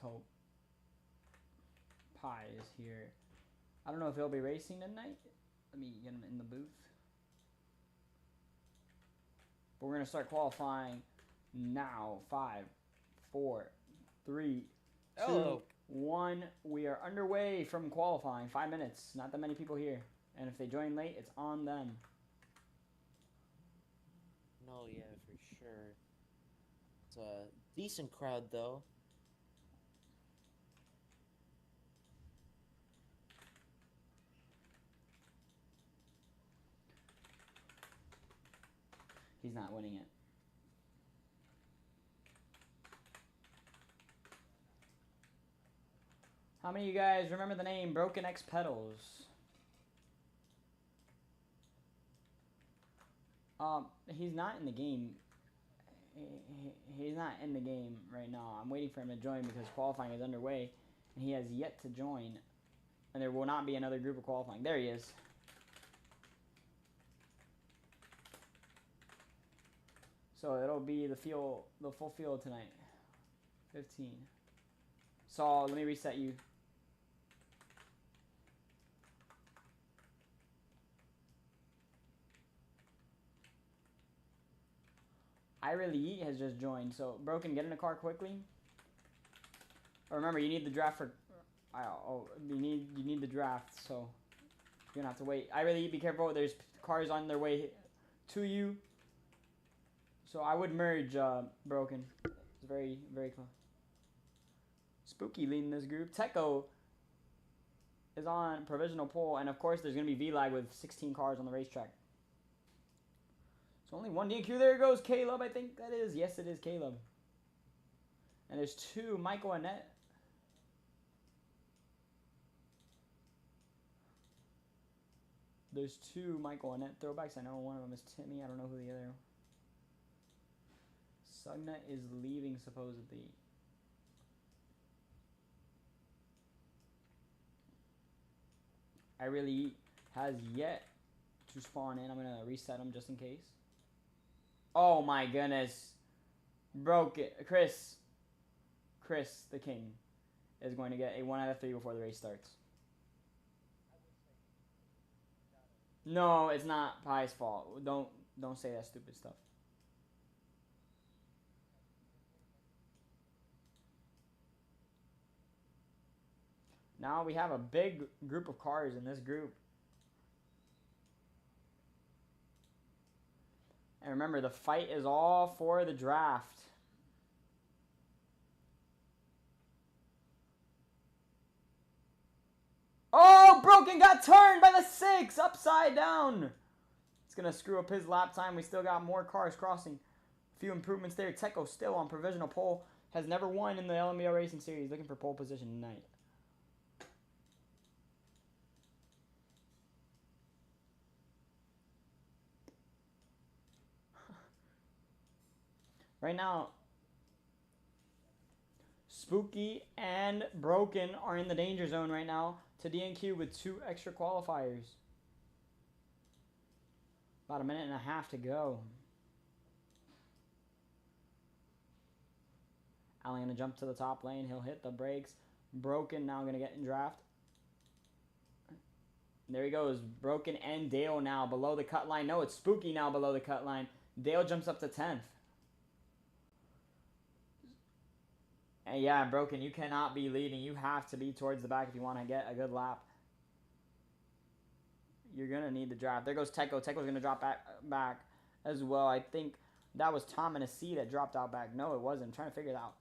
hope Pi is here. I don't know if he'll be racing tonight. Let me get him in the booth. But we're going to start qualifying now. 5, 4, 3, 2, 1. We are underway from qualifying. 5 minutes. Not that many people here. And if they join late, it's on them. No, yeah, for sure. It's a decent crowd, though. He's not winning it. How many of you guys remember the name Broken X Pedals? He's not in the game. He's not in the game right now. I'm waiting for him to join because qualifying is underway, and he has yet to join. And there will not be another group of qualifying. There he is. So it'll be the full field tonight. 15. So let me reset you. I Really Eat has just joined. So Broken, get in the car quickly. Oh, remember, you need the draft for. You need the draft. So you're gonna have to wait. I Really Eat. Be careful. There's cars on their way to you. So I would merge Broken. It's very close. Spooky leading this group. Techo is on provisional pole, and of course there's gonna be V-lag with 16 cars on the racetrack. So only one DQ. There goes Caleb, I think that is. Yes, it is Caleb. And there's 2, Michael and Annette. There's 2 Michael and Annette throwbacks. I know one of them is Timmy. I don't know who the other. Sugna is leaving supposedly. I Really Eat has yet to spawn in. I'm going to reset him just in case. Oh my goodness. Broken. Chris the King is going to get a 1 out of 3 before the race starts. No, it's not Pi's fault. Don't say that stupid stuff. Now we have a big group of cars in this group. And remember, the fight is all for the draft. Oh, Broken got turned by the 6, upside down. It's going to screw up his lap time. We still got more cars crossing. A few improvements there. Techo still on provisional pole. Has never won in the LNBO Racing Series. Looking for pole position tonight. Right now, Spooky and Broken are in the danger zone right now to DNQ with 2 extra qualifiers. About a minute and a half to go. Allen going to jump to the top lane. He'll hit the brakes. Broken now going to get in draft. There he goes. Broken and Dale now below the cut line. No, it's Spooky now below the cut line. Dale jumps up to 10th. And yeah, Broken, you cannot be leading. You have to be towards the back if you want to get a good lap. You're going to need the draft. There goes Techo. Techo's going to drop back as well. I think that was Tom and a C that dropped out back. No, it wasn't. I'm trying to figure out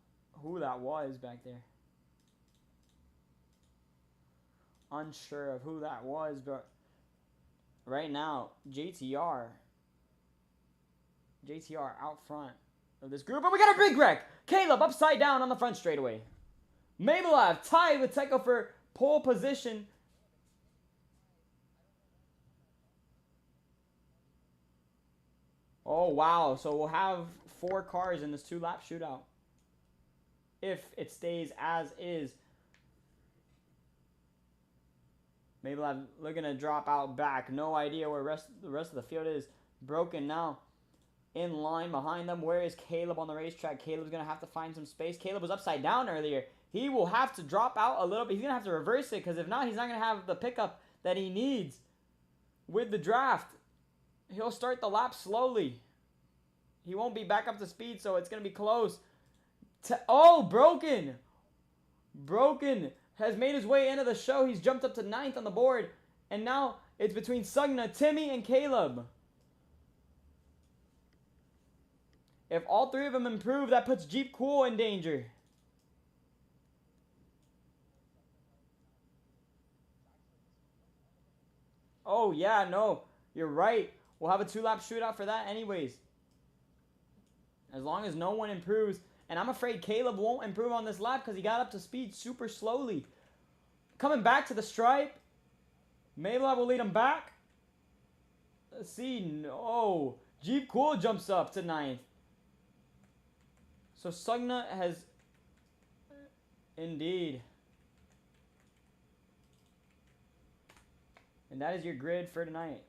who that was back there. Unsure of who that was, but right now, JTR out front of this group. And we got a big wreck. Caleb upside down on the front straightaway. Mabelev tied with Techo for pole position. Oh, wow. So we'll have 4 cars in this 2-lap shootout. If it stays as is. Mabelev looking to drop out back. No idea where the rest of the field is. Broken now. In line behind them. Where is Caleb on the racetrack? Caleb's going to have to find some space. Caleb was upside down earlier. He will have to drop out a little bit. He's going to have to reverse it, because if not, he's not going to have the pickup that he needs with the draft. He'll start the lap slowly. He won't be back up to speed, so it's going to be close. Oh, Broken! Broken has made his way into the show. He's jumped up to 9th on the board. And now it's between Sugna, Timmy, and Caleb. If all three of them improve, that puts Jeep Cool in danger. Oh, yeah, no. You're right. We'll have a 2-lap shootout for that anyways. As long as no one improves. And I'm afraid Caleb won't improve on this lap because he got up to speed super slowly. Coming back to the stripe. Maybelline will lead him back. Let's see. No. Jeep Cool jumps up to 9th. So Sugna has... Indeed. And that is your grid for tonight.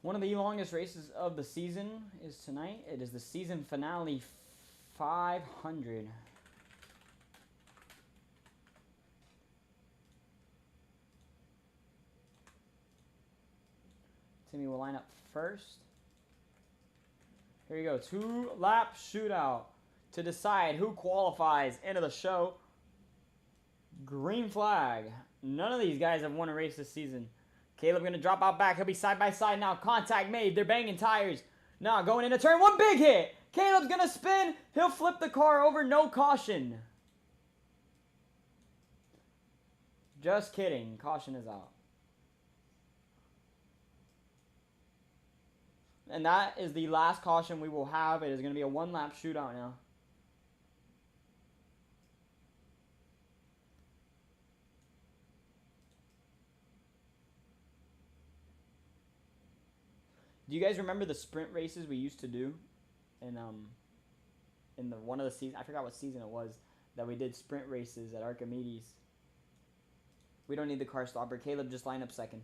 One of the longest races of the season is tonight. It is the season finale 500. Timmy will line up first. Here you go. 2-lap shootout to decide who qualifies into the show. Green flag. None of these guys have won a race this season. Caleb going to drop out back. He'll be side by side now. Contact made. They're banging tires. Now going into turn 1. Big hit. Caleb's going to spin. He'll flip the car over. No caution. Just kidding. Caution is out. And that is the last caution we will have. It is going to be a 1-lap shootout now. Do you guys remember the sprint races we used to do in the one of the season? I forgot what season it was that we did sprint races at Archimedes. We don't need the car stopper. Caleb, just line up second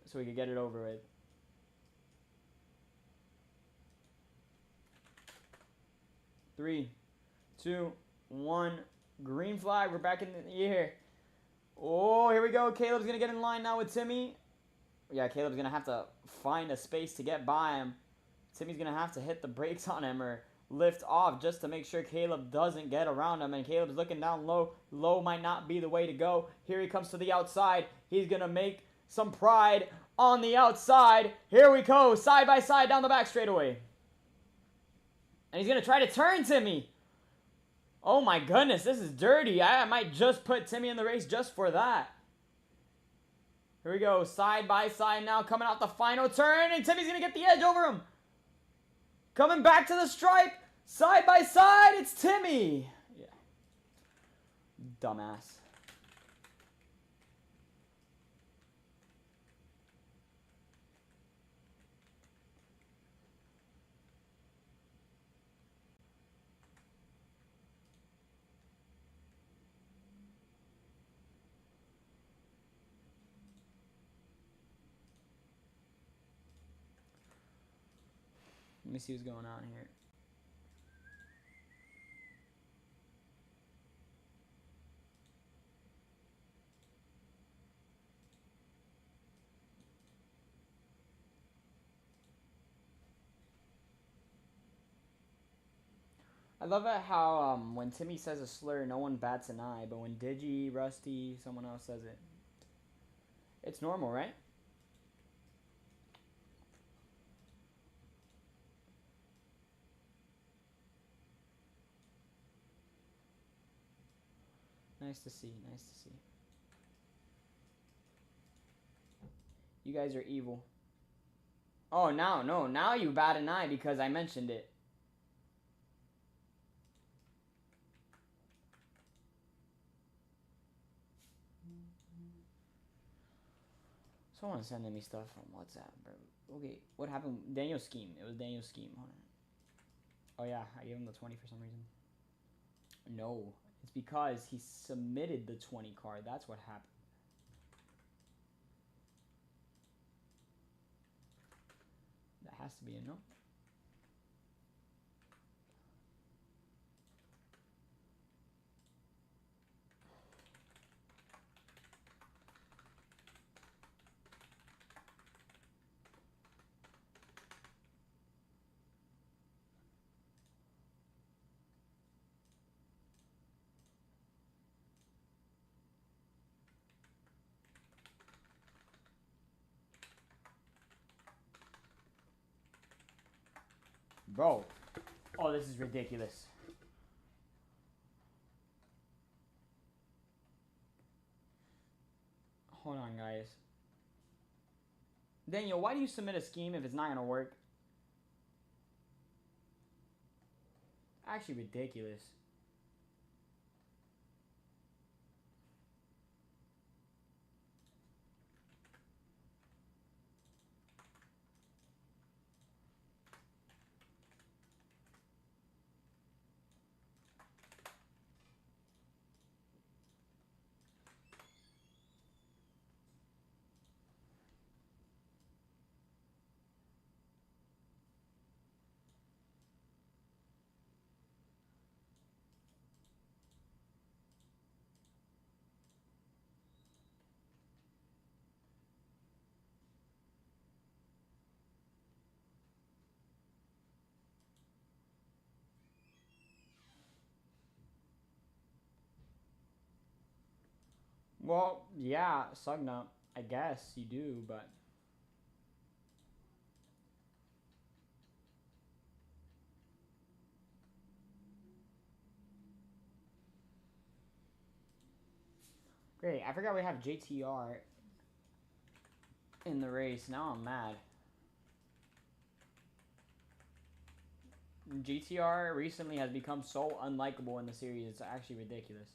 so we could get it over with. Three, two, one. Green flag. We're back in the air. Oh, here we go. Caleb's gonna get in line now with Timmy. Yeah, Caleb's going to have to find a space to get by him. Timmy's going to have to hit the brakes on him or lift off just to make sure Caleb doesn't get around him. And Caleb's looking down low. Low might not be the way to go. Here he comes to the outside. He's going to make some pride on the outside. Here we go. Side by side down the back straightaway. And he's going to try to turn Timmy. Oh my goodness, this is dirty. I might just put Timmy in the race just for that. Here we go, side by side now, coming out the final turn, and Timmy's going to get the edge over him. Coming back to the stripe, side by side, it's Timmy. Yeah. Dumbass. Let me see what's going on here. I love it how when Timmy says a slur, no one bats an eye, but when Digi, Rusty, someone else says it, it's normal, right? Nice to see, nice to see. You guys are evil. Oh, now you bat an eye because I mentioned it. Someone's sending me stuff from WhatsApp, bro. Okay, what happened? Daniel's scheme. It was Daniel's scheme. Hold on. Oh yeah, I gave him the 20 for some reason. No, it's because he submitted the 20 card. That's what happened. That has to be a no. Bro. Oh, this is ridiculous. Hold on, guys. Daniel, why do you submit a scheme if it's not gonna work? Actually ridiculous. Well, yeah, Sugna, I guess you do, but great. I forgot we have JTR in the race. Now I'm mad. GTR recently has become so unlikable in the series. It's actually ridiculous.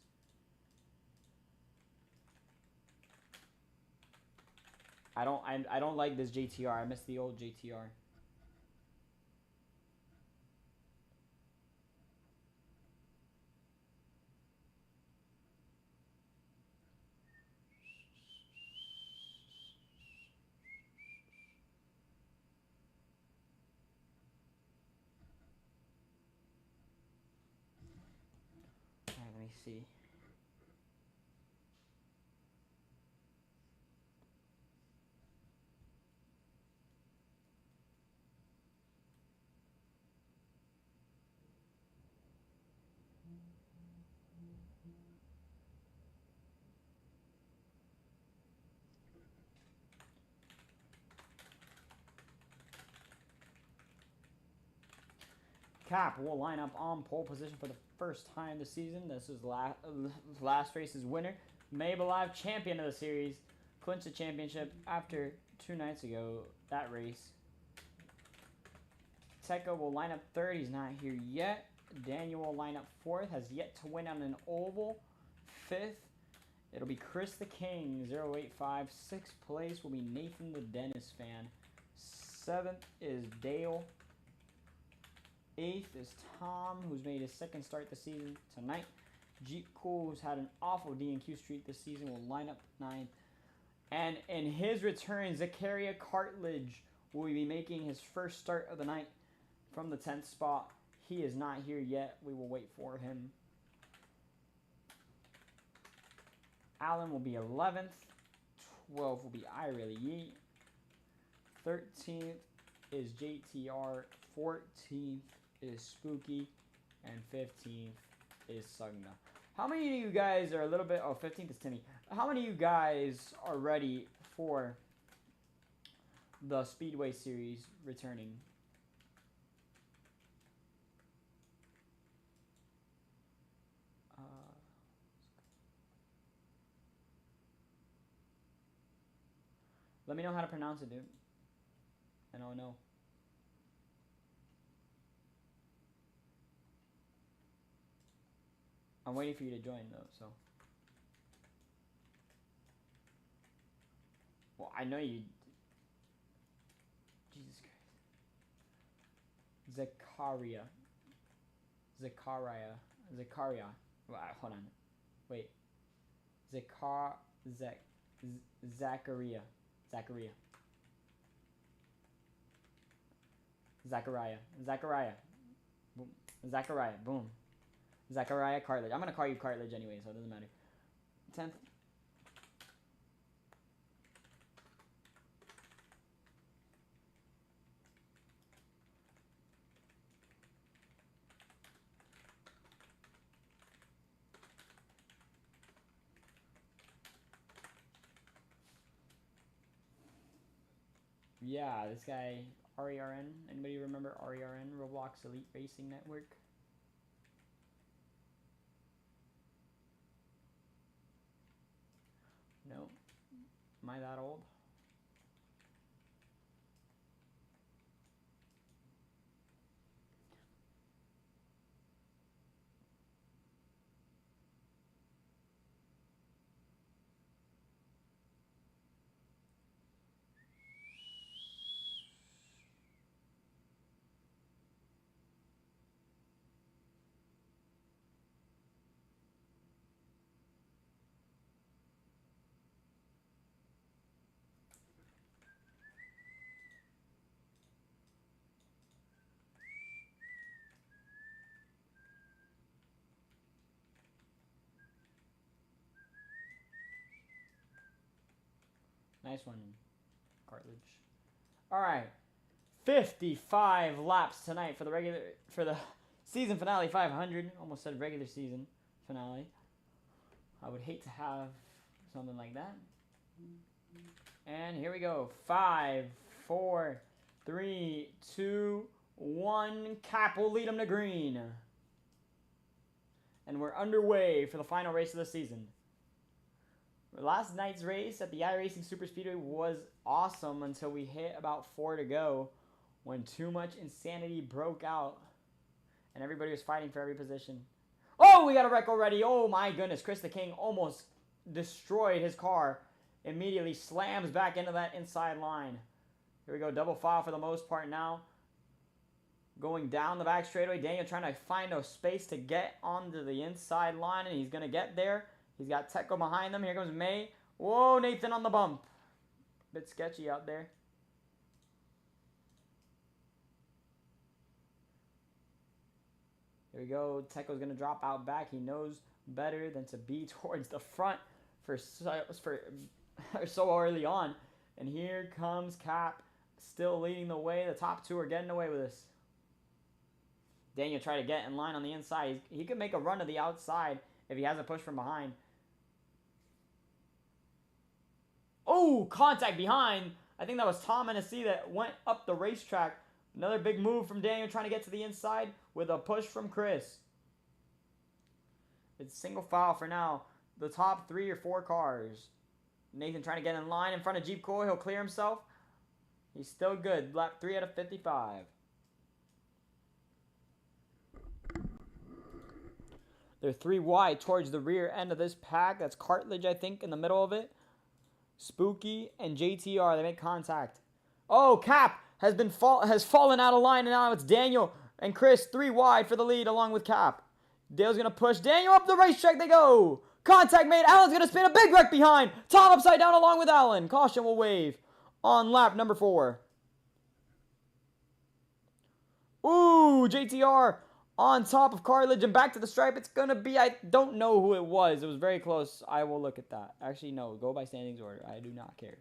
I don't like this JTR. I miss the old JTR. Alright, let me see. Cap will line up on pole position for the first time this season. This is last race's winner. Maybelline champion of the series. Clinched the championship after 2 nights ago, that race. Tecca will line up third. He's not here yet. Daniel will line up fourth. Has yet to win on an oval. Fifth, it'll be Chris the King, 085. Sixth place will be Nathan the Dennis fan. Seventh is Dale. Eighth is Tom, who's made his second start this season tonight. Jeep Cool, who's had an awful DNQ streak this season, will line up ninth. And in his return, Zakaria Cartledge will be making his first start of the night from the 10th spot. He is not here yet. We will wait for him. Allen will be 11th. 12th will be I Really Yeet. 13th is JTR. 14th is Spooky. And 15th is Sugna. How many of you guys are a little bit... Oh, 15th is Timmy. How many of you guys are ready for the Speedway Series returning? Let me know how to pronounce it, dude. And I'll know. I'm waiting for you to join, though, so... Well, I know you. Jesus Christ. Zakaria. Well, hold on. Wait. Zachariah. Zachariah. Boom. Zachariah. Boom. Zachariah Cartledge. I'm gonna call you Cartledge anyway, so it doesn't matter. 10th. Yeah, this guy, RERN. Anybody remember RERN? Roblox Elite Racing Network? No. Am I that old? Nice one, Cartledge. All right, 55 laps tonight for the season finale 500. Almost said regular season finale. I would hate to have something like that. And here we go. 5, 4, 3, 2, 1. Cap will lead them to green. And we're underway for the final race of the season. Last night's race at the iRacing Super Speedway was awesome until we hit about 4 to go when too much insanity broke out and everybody was fighting for every position. Oh, we got a wreck already. Oh my goodness. Chris the King almost destroyed his car. Immediately slams back into that inside line. Here we go. Double file for the most part now. Going down the back straightaway. Daniel trying to find a space to get onto the inside line, and he's going to get there. He's got Teco behind them. Here goes May. Whoa, Nathan on the bump. Bit sketchy out there. Here we go. Teco's going to drop out back. He knows better than to be towards the front for so early on. And here comes Cap still leading the way. The top two are getting away with this. Daniel tried to get in line on the inside. He could make a run to the outside if he has a push from behind. Oh, contact behind. I think that was Tom Hennessy that went up the racetrack. Another big move from Daniel trying to get to the inside with a push from Chris. It's single file for now. The top 3 or 4 cars. Nathan trying to get in line in front of Jeep Coy. He'll clear himself. He's still good. Lap 3 out of 55. They're 3 wide towards the rear end of this pack. That's Cartledge, I think, in the middle of it. Spooky and JTR. They make contact. Oh, Cap has fallen out of line, and now it's Daniel and Chris 3 wide for the lead along with Cap. Dale's going to push Daniel up the racetrack. They go. Contact made. Allen's going to spin a big wreck behind. Tom upside down along with Allen. Caution will wave on lap number 4. Ooh, JTR on top of Cartledge and back to the stripe. It's going to be, I don't know who it was. It was very close. I will look at that. Actually, no. Go by standings order. I do not care.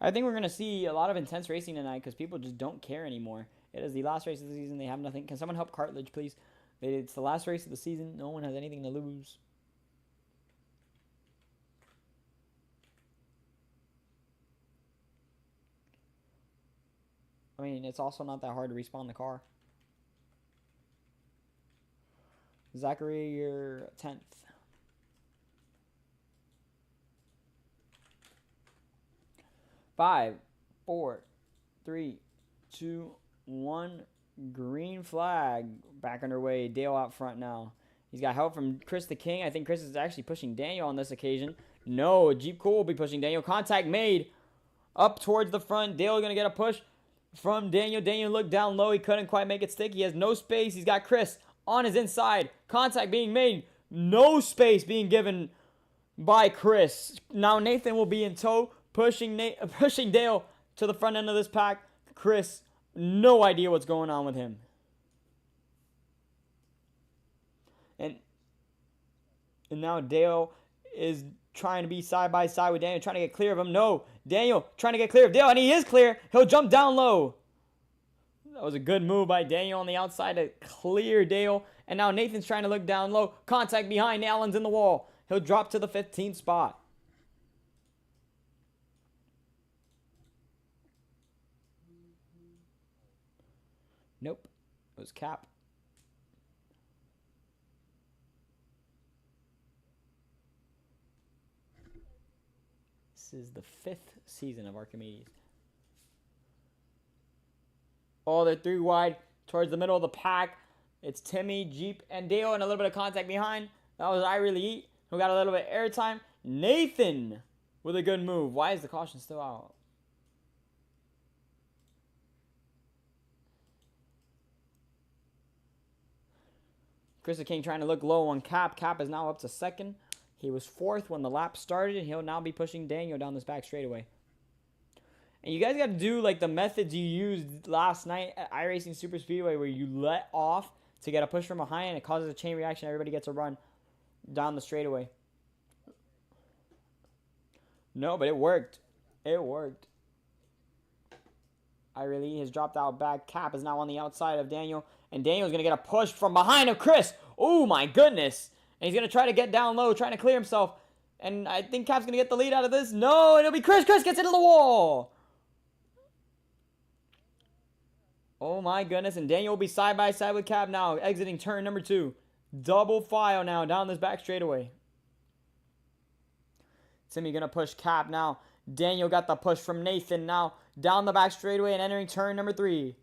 I think we're going to see a lot of intense racing tonight because people just don't care anymore. It is the last race of the season. They have nothing. Can someone help Cartledge, please? It's the last race of the season. No one has anything to lose. I mean, it's also not that hard to respawn the car. Zachary, you're 10th. Five, four, three, two, one. Green flag. Back underway. Dale out front now. He's got help from Chris the King. I think Chris is actually pushing Daniel on this occasion. No, Jeep Cool will be pushing Daniel. Contact made. Up towards the front. Dale going to get a push from Daniel. Daniel looked down low. He couldn't quite make it stick. He has no space. He's got Chris on his inside. Contact being made. No space being given by Chris. Now Nathan will be in tow, pushing Dale to the front end of this pack. Chris, no idea what's going on with him. And now Dale is trying to be side by side with Daniel, trying to get clear of him. No, Daniel trying to get clear of Dale, and he is clear. He'll jump down low. That was a good move by Daniel on the outside to clear Dale. And now Nathan's trying to look down low. Contact behind. Allen's in the wall. He'll drop to the 15th spot. Nope. It was Cap. This is the 5th season of Archimedes. Oh, they're 3 wide towards the middle of the pack. It's Timmy, Jeep, and Dale, and a little bit of contact behind. That was I Really Eat, who got a little bit of airtime. Nathan with a good move. Why is the caution still out? Chris the King trying to look low on Cap. Cap is now up to 2nd. He was 4th when the lap started, and he'll now be pushing Daniel down this back straightaway. And you guys got to do like the methods you used last night at iRacing Super Speedway, where you let off to get a push from behind, and it causes a chain reaction. Everybody gets a run down the straightaway. No, but it worked. It worked. I Really has dropped out back. Cap is now on the outside of Daniel, and Daniel's going to get a push from behind of Chris. Oh, my goodness. And he's going to try to get down low, trying to clear himself. And I think Cap's going to get the lead out of this. No, it'll be Chris. Chris gets into the wall. Oh, my goodness. And Daniel will be side by side with Cap now, exiting turn number 2. Double file now down this back straightaway. Timmy going to push Cap now. Daniel got the push from Nathan now down the back straightaway and entering turn number 3.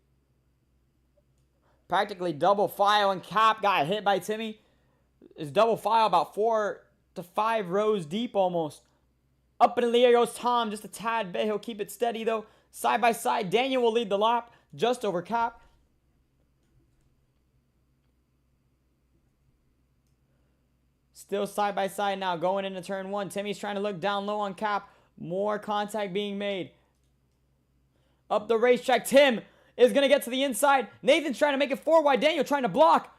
Practically double file, and Cap got hit by Timmy. It's double file about 4 to 5 rows deep almost. Up in the air goes Tom, just a tad bit. He'll keep it steady though. Side by side, Daniel will lead the lap just over Cap. Still side by side now, going into turn 1. Timmy's trying to look down low on Cap. More contact being made. Up the racetrack, Tim is going to get to the inside. Nathan's trying to make it 4 wide. Daniel trying to block.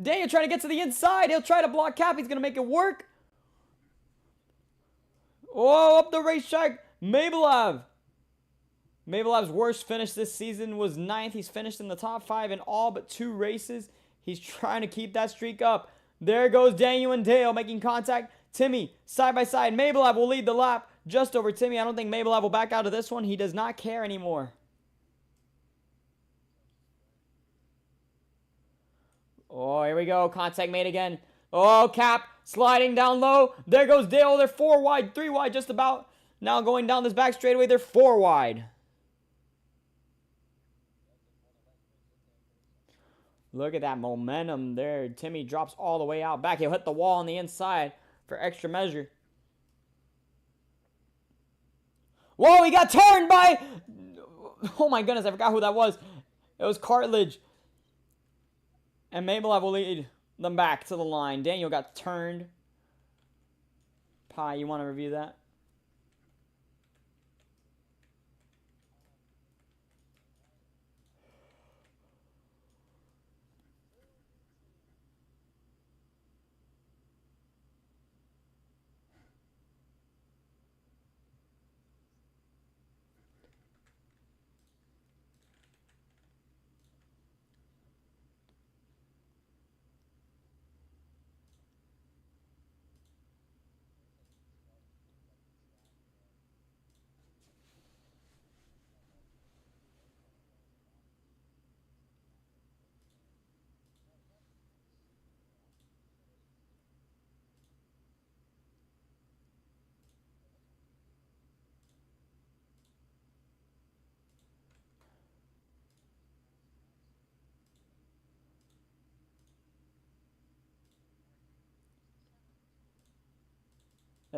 Daniel trying to get to the inside. He'll try to block Cap. He's going to make it work. Oh, up the racetrack, Mabelav. Mabelav's worst finish this season was 9th. He's finished in the top 5 in all but 2 races. He's trying to keep that streak up. There goes Daniel and Dale making contact. Timmy, side by side. Mabelav will lead the lap just over Timmy. I don't think Mabelav will back out of this one. He does not care anymore. Oh, here we go. Contact made again. Oh, Cap sliding down low. There goes Dale. They're 4 wide, 3 wide just about. Now going down this back straightaway, they're 4 wide. Look at that momentum there. Timmy drops all the way out back. He'll hit the wall on the inside for extra measure. Whoa, he got turned by... Oh my goodness, I forgot who that was. It was Cartilage. And Mabelav will lead them back to the line. Daniel got turned. Pi, you want to review that?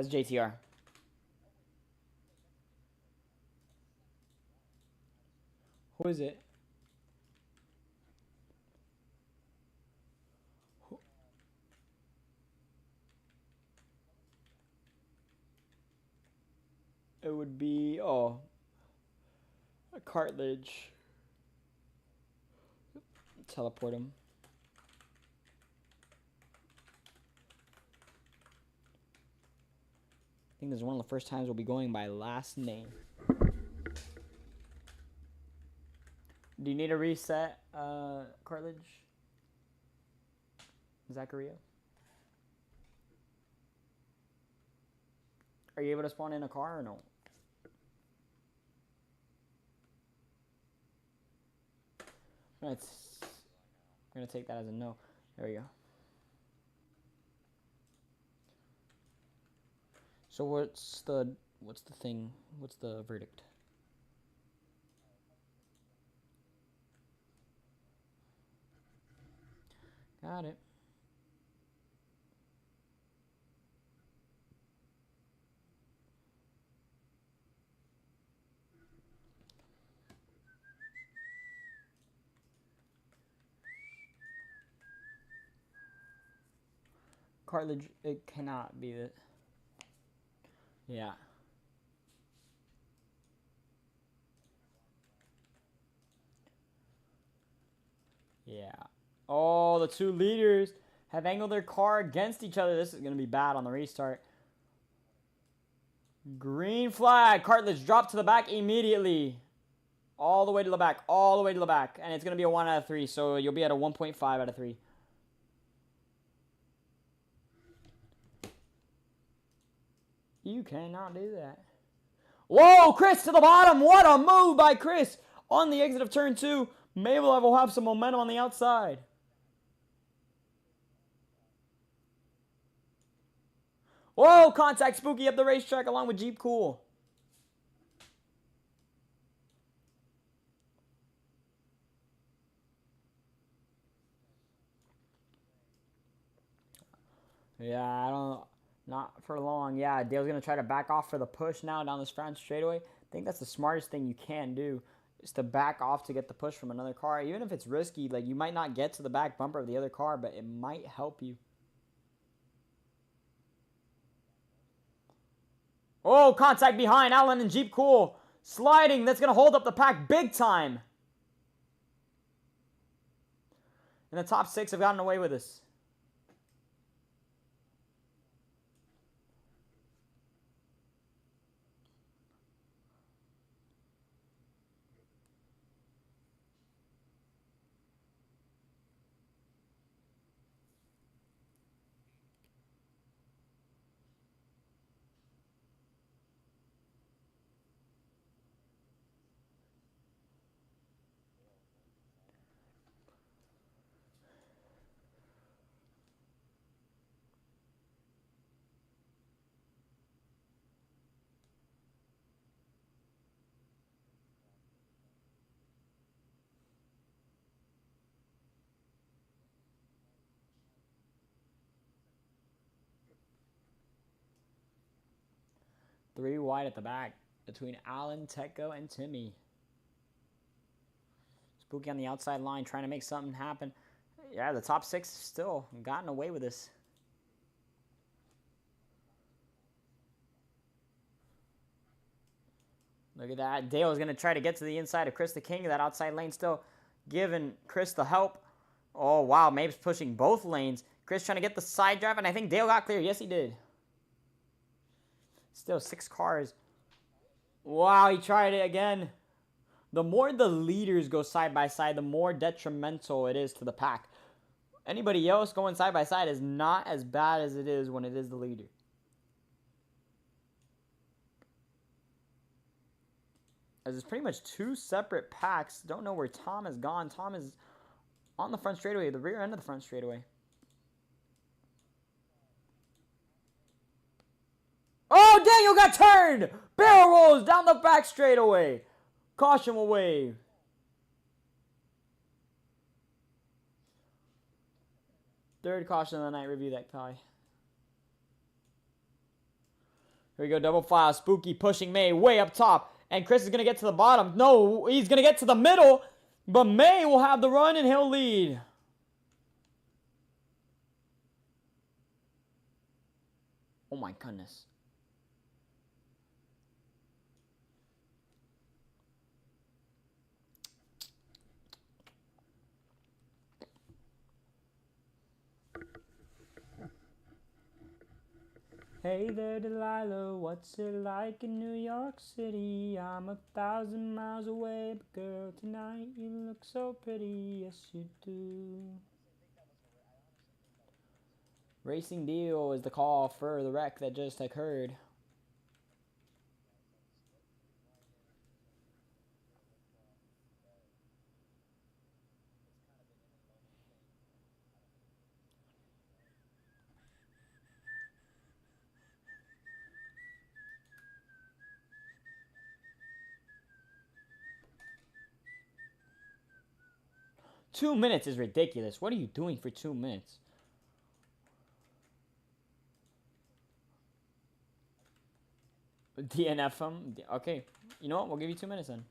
That's JTR. Who is it? It would be, oh, a cartilage. Teleport him. I think this is one of the first times we'll be going by last name. Do you need a reset, cartilage? Zachariah? Are you able to spawn in a car or no? I'm gonna take that as a no. There we go. So what's the thing? What's the verdict? Got it. Cartilage, it cannot be that. Yeah. Yeah. Oh, the two leaders have angled their car against each other. This is going to be bad on the restart. Green flag. Cartilage dropped to the back immediately. All the way to the back. All the way to the back. And it's going to be a 1 out of 3. So you'll be at a 1.5 out of 3. You cannot do that. Whoa, Chris to the bottom. What a move by Chris. On the exit of turn 2. Mabel will have some momentum on the outside. Whoa, contact Spooky up the racetrack along with Jeep Cool. Yeah, I don't... Not for long. Yeah, Dale's going to try to back off for the push now down this front straightaway. I think that's the smartest thing you can do, is to back off to get the push from another car. Even if it's risky, like you might not get to the back bumper of the other car, but it might help you. Oh, contact behind. Allen and Jeep Cool. Sliding. That's going to hold up the pack big time. And the top 6 have gotten away with this. Three wide at the back between Allen, Tecco, and Timmy. Spooky on the outside line trying to make something happen. Yeah, the top 6 still gotten away with this. Look at that. Dale is going to try to get to the inside of Chris the King. That outside lane still giving Chris the help. Oh, wow. Mabe's pushing both lanes. Chris trying to get the side drive, and I think Dale got clear. Yes, he did. Still 6 cars. Wow, he tried it again. The more the leaders go side by side, the more detrimental it is to the pack. Anybody else going side by side is not as bad as it is when it is the leader. As it's pretty much 2 separate packs. Don't know where Tom has gone. Tom is on the front straightaway, the rear end of the front straightaway. Oh, Daniel got turned! Barrel rolls down the back straightaway. Caution will wave. Third caution of the night. Review that, Kai. Here we go, double file. Spooky pushing May way up top. And Chris is going to get to the bottom. No, he's going to get to the middle. But May will have the run and he'll lead. Oh my goodness. Hey there, Delilah, what's it like in New York City? I'm 1,000 miles away, but girl, tonight you look so pretty, yes you do. Racing deal is the call for the wreck that just occurred. Two minutes is ridiculous. What are you doing for 2 minutes? DNF him? Okay. You know what? We'll give you 2 minutes then.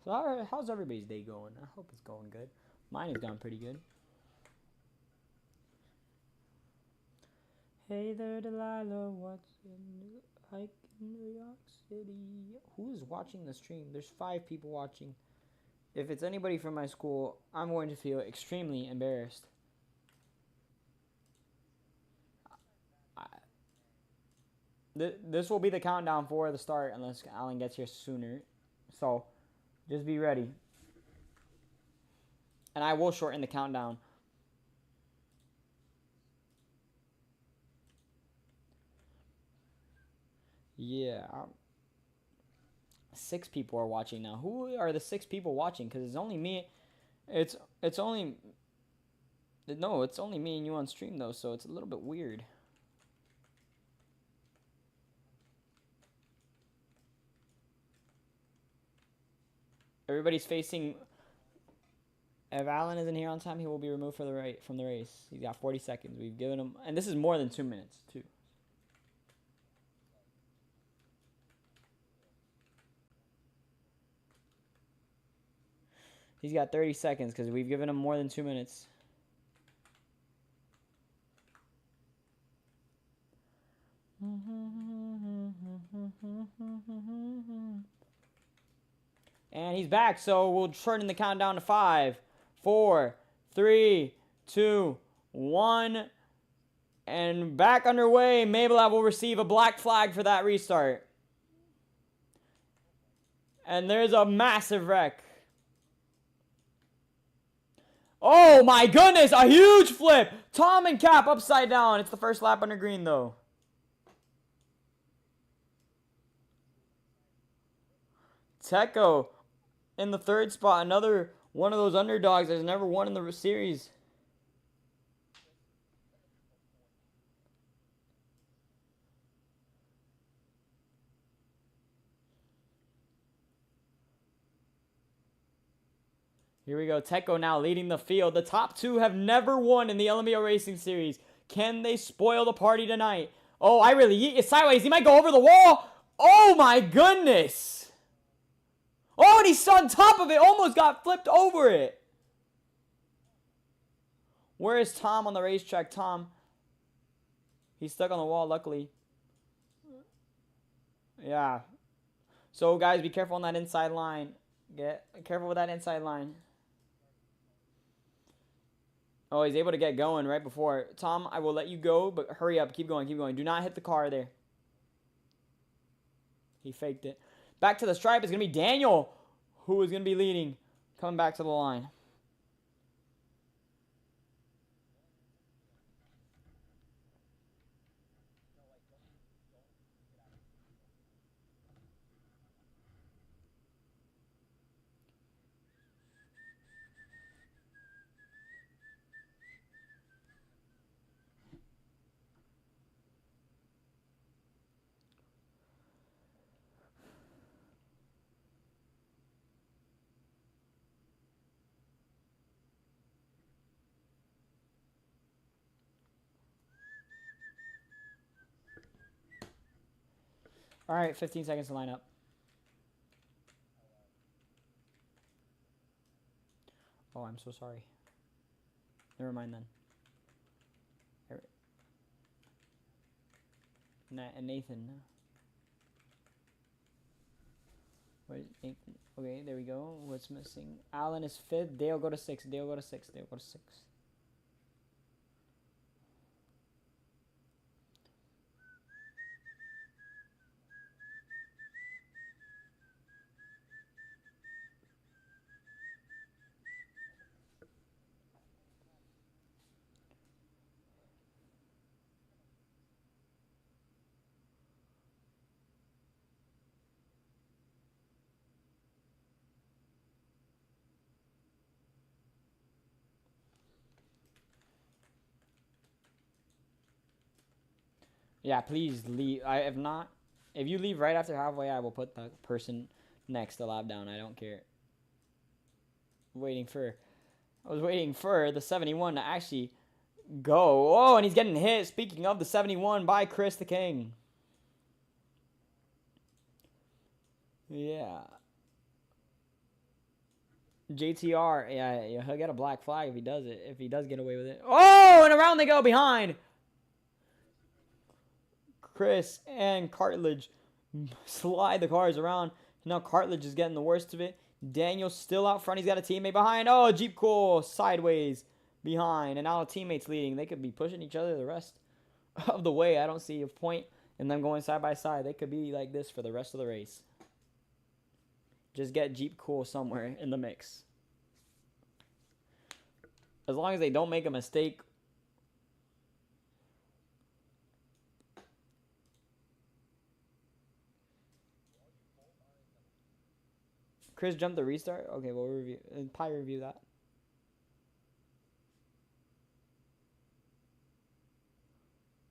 So how's everybody's day going? I hope it's going good. Mine has gone pretty good. Hey there, Delilah, what's it like in New York City? Who's watching the stream? There's 5 people watching. If it's anybody from my school, I'm going to feel extremely embarrassed. This will be the countdown for the start unless Alan gets here sooner. So, just be ready. And I will shorten the countdown. Yeah. 6 people are watching now. Who are the 6 people watching? Because it's only me. It's only... No, it's only me and you on stream, though, so it's a little bit weird. Everybody's facing... If Alan isn't here on time, he will be removed from the race. He's got 40 seconds. We've given him... And this is more than 2 minutes, too. He's got 30 seconds because we've given him more than 2 minutes. And he's back, so we'll shorten the countdown to 5, 4, 3, 2, 1. And back underway. Maybelline will receive a black flag for that restart. And there's a massive wreck. Oh my goodness, a huge flip. Tom and Cap upside down. It's the first lap under green though. Teco in the 3rd spot. Another one of those underdogs that's never won in the series. Here we go. Teco now leading the field. The top 2 have never won in the LNBO Racing Series. Can they spoil the party tonight? Oh, I really yeet it sideways. He might go over the wall. Oh, my goodness. Oh, and he's on top of it. Almost got flipped over it. Where is Tom on the racetrack? Tom. He's stuck on the wall, luckily. Yeah. So, guys, be careful on that inside line. Get careful with that inside line. Oh, he's able to get going right before. Tom, I will let you go, but hurry up. Keep going, keep going. Do not hit the car there. He faked it. Back to the stripe is going to be Daniel, who is going to be leading. Coming back to the line. All right, 15 seconds to line up. Oh, I'm so sorry. Never mind then. And Nathan. Where's Nathan? Okay, there we go. What's missing? Alan is 5th. Dale go to 6th. Dale go to 6th. Dale go to 6th. Yeah, please leave. If you leave right after halfway, I will put the person next to lap down. I don't care. I was waiting for the 71 to actually go. Oh, and he's getting hit. Speaking of the 71 by Chris the King. Yeah. JTR, yeah, he'll get a black flag if he does it. If he does get away with it. Oh, and around they go behind. Chris and Cartilage slide the cars around. Now Cartilage is getting the worst of it. Daniel's still out front. He's got a teammate behind. Oh, Jeep Cool sideways behind. And now a teammate's leading. They could be pushing each other the rest of the way. I don't see a point in them going side by side. They could be like this for the rest of the race. Just get Jeep Cool somewhere in the mix. As long as they don't make a mistake. Chris jumped the restart? Okay, we'll probably review that.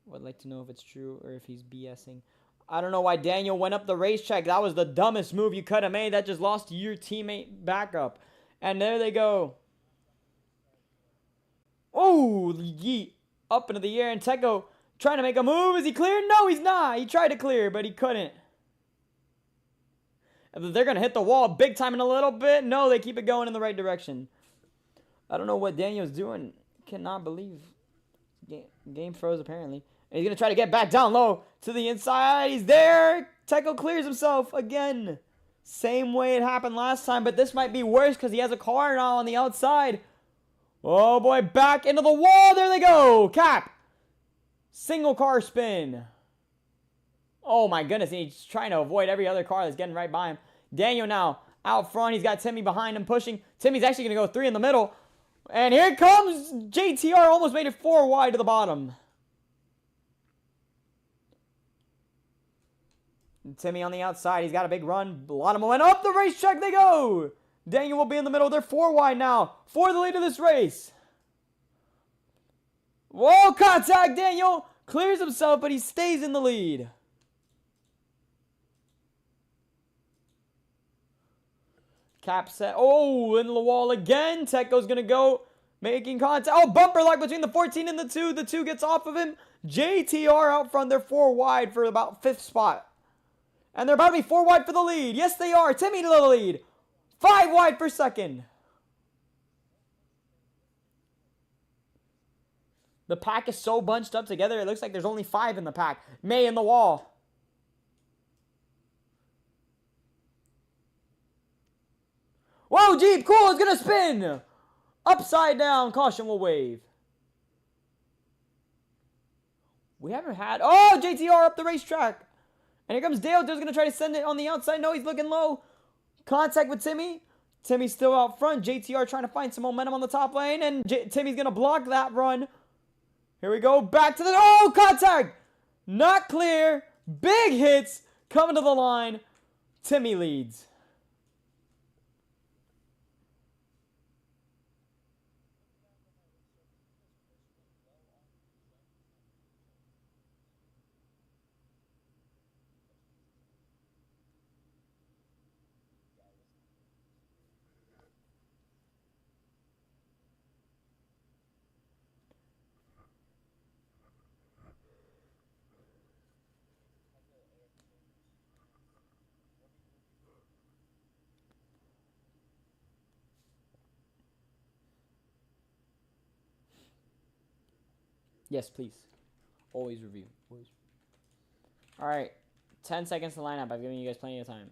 Would like to know if it's true or if he's BSing. I don't know why Daniel went up the racetrack. That was the dumbest move you could have made. That just lost your teammate backup. And there they go. Oh, yeet. Up into the air. And Teco trying to make a move. Is he clear? No, he's not. He tried to clear, but he couldn't. They're going to hit the wall big time in a little bit. No, they keep it going in the right direction. I don't know what Daniel's doing. Cannot believe. Game froze, apparently. And he's going to try to get back down low to the inside. He's there. Teco clears himself again. Same way it happened last time, but this might be worse because he has a car now on the outside. Oh, boy, back into the wall. There they go. Cap. Single car spin. Oh, my goodness. He's trying to avoid every other car that's getting right by him. Daniel now out front. He's got Timmy behind him pushing. Timmy's actually going to go 3 in the middle. And here comes JTR. Almost made it 4 wide to the bottom. Timmy on the outside. He's got a big run. A lot of momentum. Up the racetrack they go. Daniel will be in the middle. They're 4 wide now. For the lead of this race. Whoa, contact. Daniel clears himself, but he stays in the lead. Cap set. Oh, into the wall again. Teco's going to go. Making contact. Oh, bumper lock between the 14 and the 2. The 2 gets off of him. JTR out front. They're 4 wide for about 5th spot. And they're about to be 4 wide for the lead. Yes, they are. Timmy to the lead. 5 wide for 2nd. The pack is so bunched up together. It looks like there's only 5 in the pack. May in the wall. Whoa, Jeep Cool is going to spin. Upside down. Caution will wave. We haven't had... Oh, JTR up the racetrack. And here comes Dale. Dale's going to try to send it on the outside. No, he's looking low. Contact with Timmy. Timmy's still out front. JTR trying to find some momentum on the top lane. And Timmy's going to block that run. Here we go. Back to the... Oh, contact. Not clear. Big hits. Coming to the line. Timmy leads. Yes, please. Always review. Always. All right. 10 seconds to line up. I've given you guys plenty of time.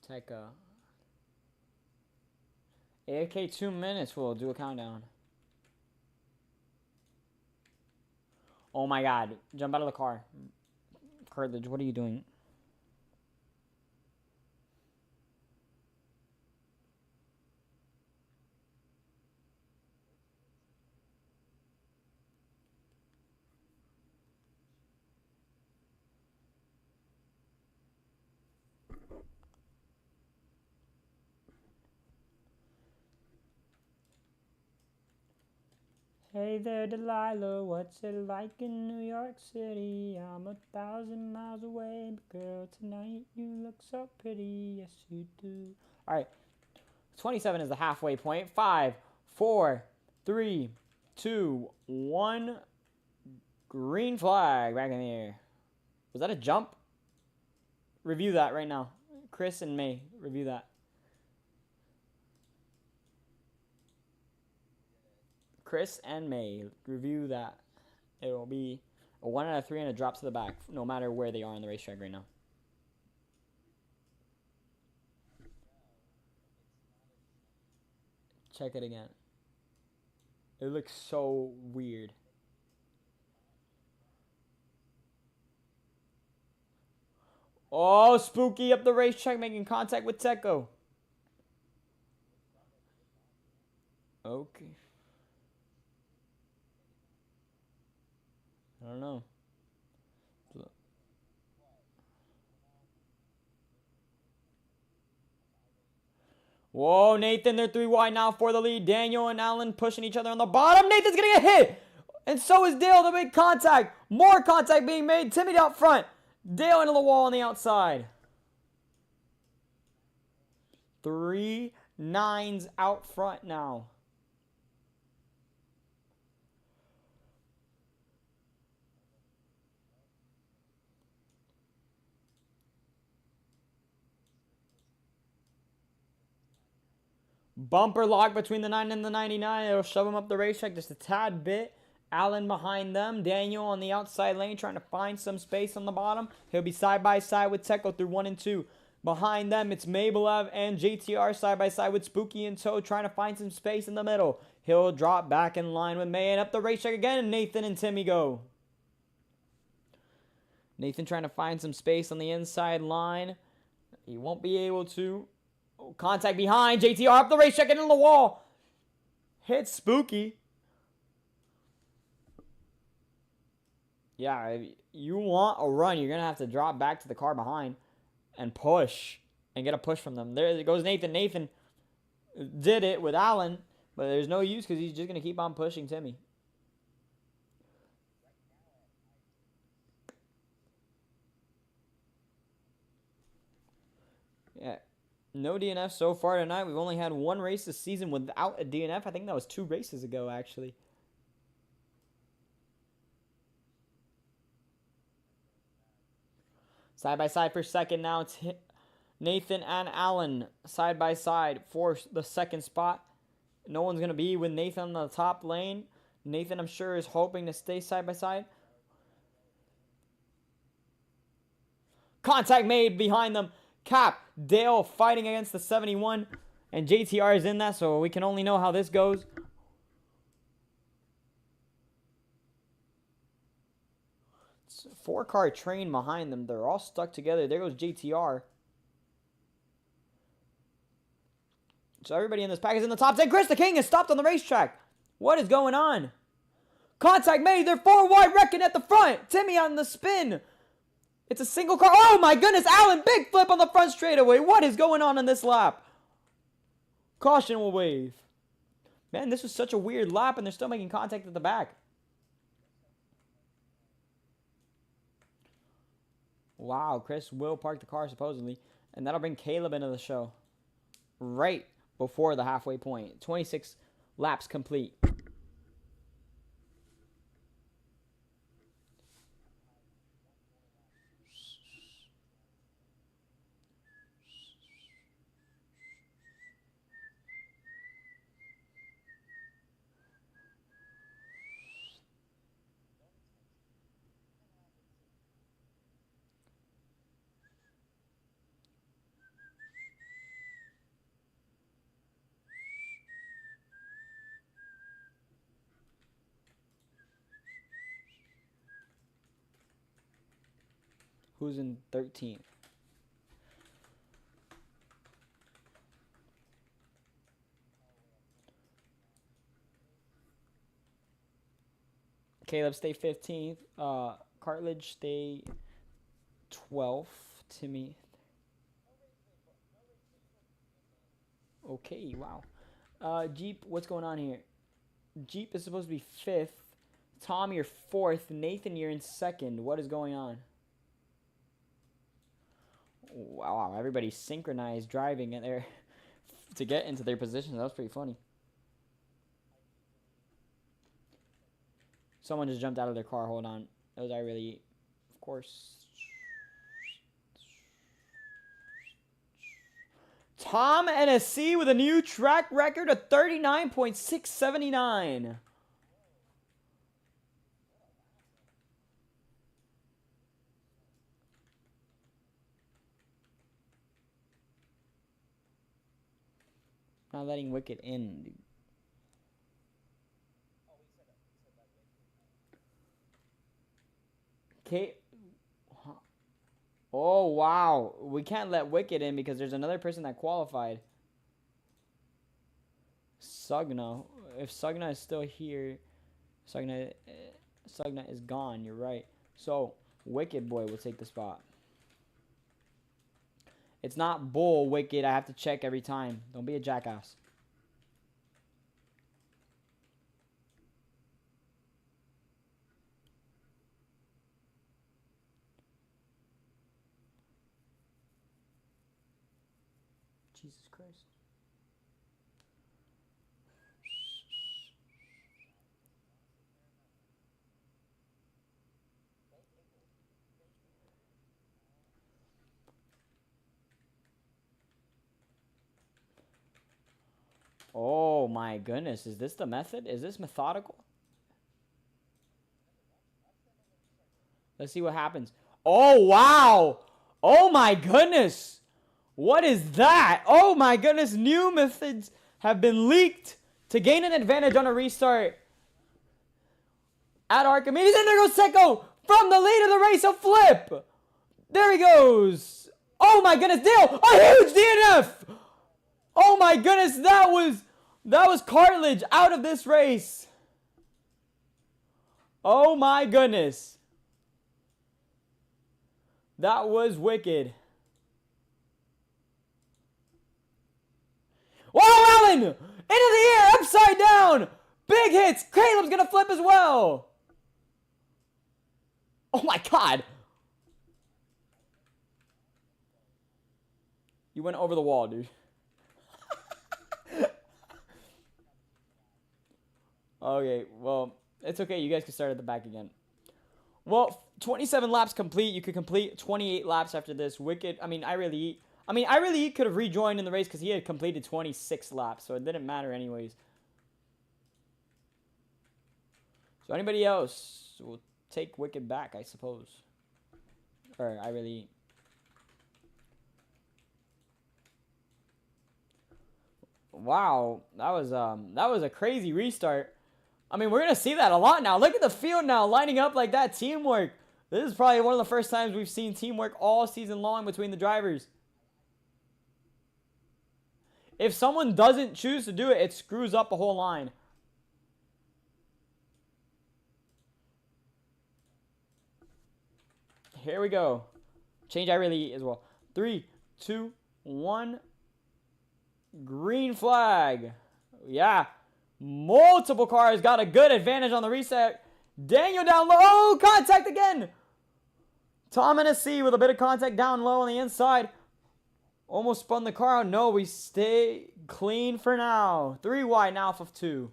Take a AFK 2 minutes. We'll do a countdown. Oh my god. Jump out of the car. Cartilage, what are you doing? Hey there, Delilah, what's it like in New York City? I'm 1,000 miles away, but girl, tonight you look so pretty, yes you do. All right, 27 is the halfway point. 5, 4, 3, 2, 1. Green flag back in the air. Was that a jump? Review that right now. Chris and May, review that. Chris and May, review that. It will be a 1 out of 3 and a drop to the back, no matter where they are on the racetrack right now. Check it again. It looks so weird. Oh, Spooky up the racetrack making contact with Teco. Okay. I don't know. Whoa, Nathan, they're 3 wide now for the lead. Daniel and Allen pushing each other on the bottom. Nathan's going to get hit. And so is Dale to make contact. More contact being made. Timmy out front. Dale into the wall on the outside. 3 9s out front now. Bumper lock between the 9 and the 99. It'll shove him up the racetrack just a tad bit. Allen behind them. Daniel on the outside lane trying to find some space on the bottom. He'll be side by side with Teco through 1 and 2. Behind them, it's Mabelev and JTR side by side with Spooky in tow trying to find some space in the middle. He'll drop back in line with May and up the racetrack again. And Nathan and Timmy go. Nathan trying to find some space on the inside line. He won't be able to. Oh, contact behind. JTR up the racetrack and into the wall. Hits Spooky. Yeah, if you want a run, you're going to have to drop back to the car behind and push and get a push from them. There goes Nathan. Nathan did it with Allen, but there's no use because he's just going to keep on pushing Timmy. Yeah. No DNF so far tonight. We've only had 1 race this season without a DNF. I think that was 2 races ago, actually. Side by side for second now. It's Nathan and Allen side by side for the second spot. No one's going to be with Nathan on the top lane. Nathan, I'm sure, is hoping to stay side by side. Contact made behind them. Cap, Dale fighting against the 71. And JTR is in that, so we can only know how this goes. It's a 4-car train behind them. They're all stuck together. There goes JTR. So everybody in this pack is in the top 10. Chris the King is stopped on the racetrack. What is going on? Contact made. They're 4 wide wrecking at the front. Timmy on the spin. It's a single car. Oh my goodness, Allen, big flip on the front straightaway. What is going on in this lap? Caution will wave. Man, this was such a weird lap, and they're still making contact at the back. Wow, Chris will park the car supposedly, and that'll bring Caleb into the show right before the halfway point. 26 laps complete. Who's in 13th? Caleb, stay 15th. Cartilage, stay 12th. Timmy. Okay, wow. Jeep, what's going on here? Jeep is supposed to be 5th. Tom, you're 4th. Nathan, you're in 2nd. What is going on? Wow, everybody's synchronized driving in there to get into their positions. That was pretty funny. Someone just jumped out of their car. Hold on. That was I really, of course. Tom NSC with a new track record of 39.679. Not letting Wicked in, dude. Okay. Oh, wow. We can't let Wicked in because there's another person that qualified. Sugna. If Sugna is still here, Sugna is gone. You're right. So, Wicked Boy will take the spot. It's not Bull Wicked. I have to check every time. Don't be a jackass. Jesus Christ. Oh my goodness. Is this the method? Is this methodical? Let's see what happens. Oh, wow. Oh my goodness. What is that? Oh my goodness. New methods have been leaked to gain an advantage on a restart at Archimedes. And there goes Seco from the lead of the race. A flip. There he goes. Oh my goodness. Dale, a huge DNF. Oh my goodness. That was Cartilage out of this race. Oh my goodness. That was wicked. Whoa, Allen! Into the air, upside down! Big hits! Caleb's gonna flip as well! Oh my god! You went over the wall, dude. Okay, well, it's okay. You guys can start at the back again. Well, 27 laps complete. You could complete 28 laps after this. Wicked. I mean, I really could have rejoined in the race because he had completed 26 laps, so it didn't matter anyways. So anybody else will take Wicked back, I suppose. Or I really. Wow, that was a crazy restart. I mean, we're going to see that a lot now. Look at the field now, lining up like that. Teamwork. This is probably one of the first times we've seen teamwork all season long between the drivers. If someone doesn't choose to do it, it screws up the whole line. Here we go. Change I really as well. 3, 2, 1. Green flag. Yeah. Multiple cars got a good advantage on the reset. Daniel down low. Oh, contact again. Tom and a C with a bit of contact down low on the inside. Almost spun the car out. No, we stay clean for now. 3 wide now off of 2.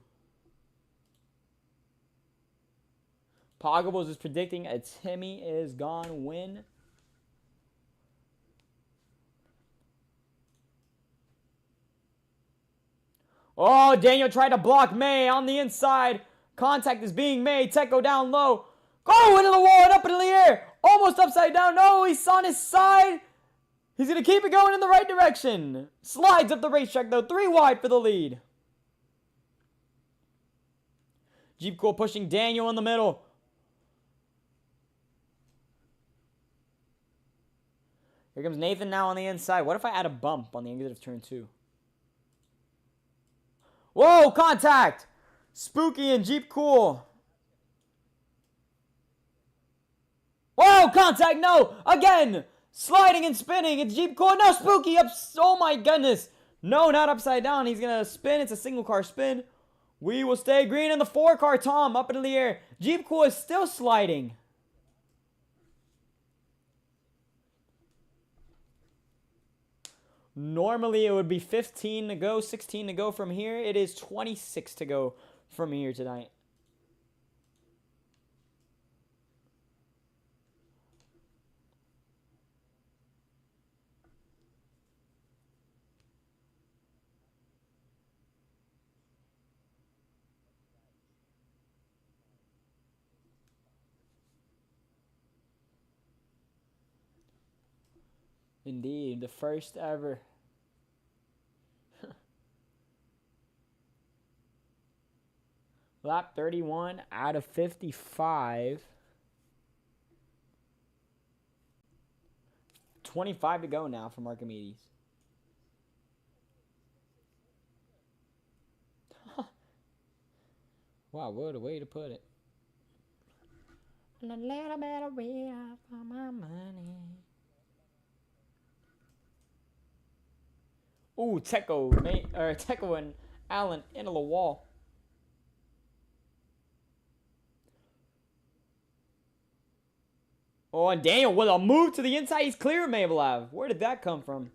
Poggables is predicting a Timmy is gone win. Oh, Daniel tried to block May on the inside. Contact is being made. Teco down low. Oh, into the wall and up into the air. Almost upside down. No, he's on his side. He's going to keep it going in the right direction. Slides up the racetrack, though. 3 wide for the lead. Jeep Cool pushing Daniel in the middle. Here comes Nathan now on the inside. What if I add a bump on the exit of turn 2? Whoa, contact! Spooky and Jeep Cool. Whoa, contact, no! Again! Sliding and spinning, it's Jeep Cool. No, Spooky, oh my goodness. No, not upside down. He's going to spin. It's a single car spin. We will stay green in the 4-car Tom up into the air. Jeep Cool is still sliding. Normally it would be 15 to go, 16 to go from here. It is 26 to go from here tonight. Indeed, the first ever. Lap 31 out of 55. 25 to go now from Archimedes. Wow, what a way to put it. And a little bit of way for my money. Ooh, Teco and Allen into the wall. Oh, and Daniel with a move to the inside. He's clear, Mabelav. Where did that come from?